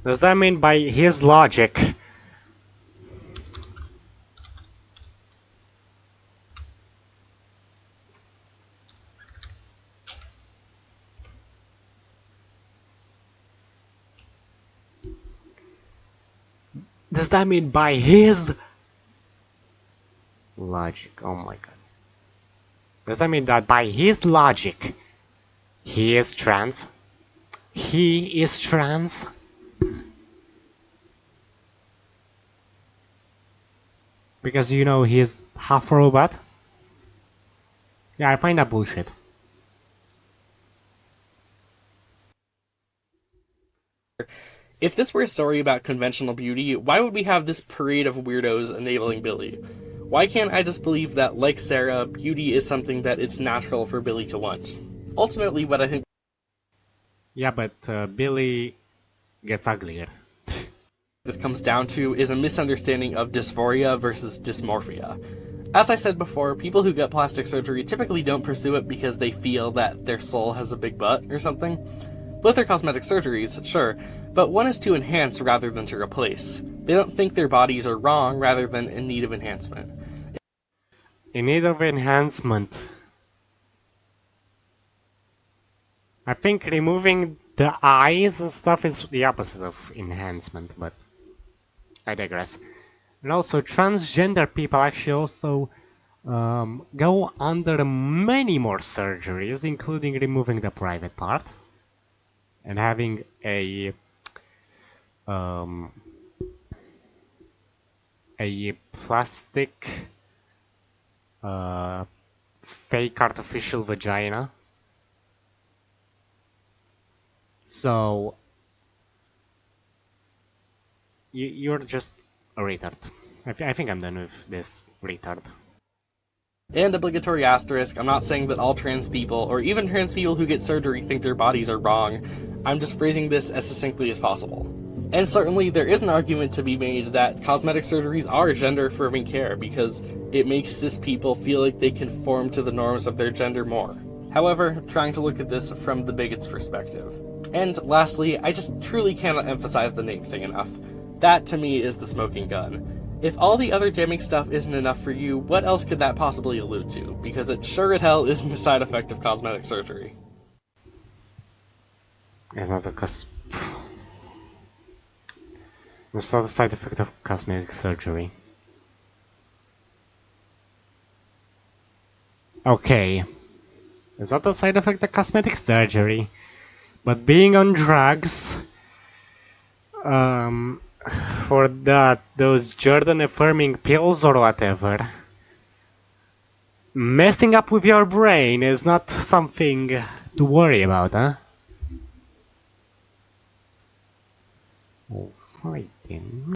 Does that mean by his logic... Does that mean by his logic? Oh my god. Does that mean that by his logic, he is trans? He is trans? Because, you know, he's half robot? Yeah, I find that bullshit.
If this were a story about conventional beauty, why would we have this parade of weirdos enabling Billy? Why can't I just believe that, like Sarah, beauty is something that it's natural for Billy to want? Ultimately, what I think...
Yeah, but Billy gets uglier.
this comes down to is a misunderstanding of dysphoria versus dysmorphia. As I said before, people who get plastic surgery typically don't pursue it because they feel that their soul has a big butt or something. Both are cosmetic surgeries, sure, but one is to enhance rather than to replace. They don't think their bodies are wrong rather than in need of enhancement.
In need of enhancement. I think removing the eyes and stuff is the opposite of enhancement, but I digress. And also, transgender people actually also go under many more surgeries, including removing the private part and having a plastic fake artificial vagina. So you're just a retard. I think I'm done with this retard.
And obligatory asterisk, I'm not saying that all trans people, or even trans people who get surgery, think their bodies are wrong. I'm just phrasing this as succinctly as possible. And certainly there is an argument to be made that cosmetic surgeries are gender-affirming care because it makes cis people feel like they conform to the norms of their gender more. However, trying to look at this from the bigot's perspective. And lastly, I just truly cannot emphasize the name thing enough. That, to me, is the smoking gun. If all the other damning stuff isn't enough for you, what else could that possibly allude to? Because it sure as hell isn't a side effect of cosmetic surgery.
It's not a side effect of cosmetic surgery. Okay. It's not a side effect of cosmetic surgery. But being on drugs... for those Jordan affirming pills or whatever, messing up with your brain is not something to worry about, huh? Alright then.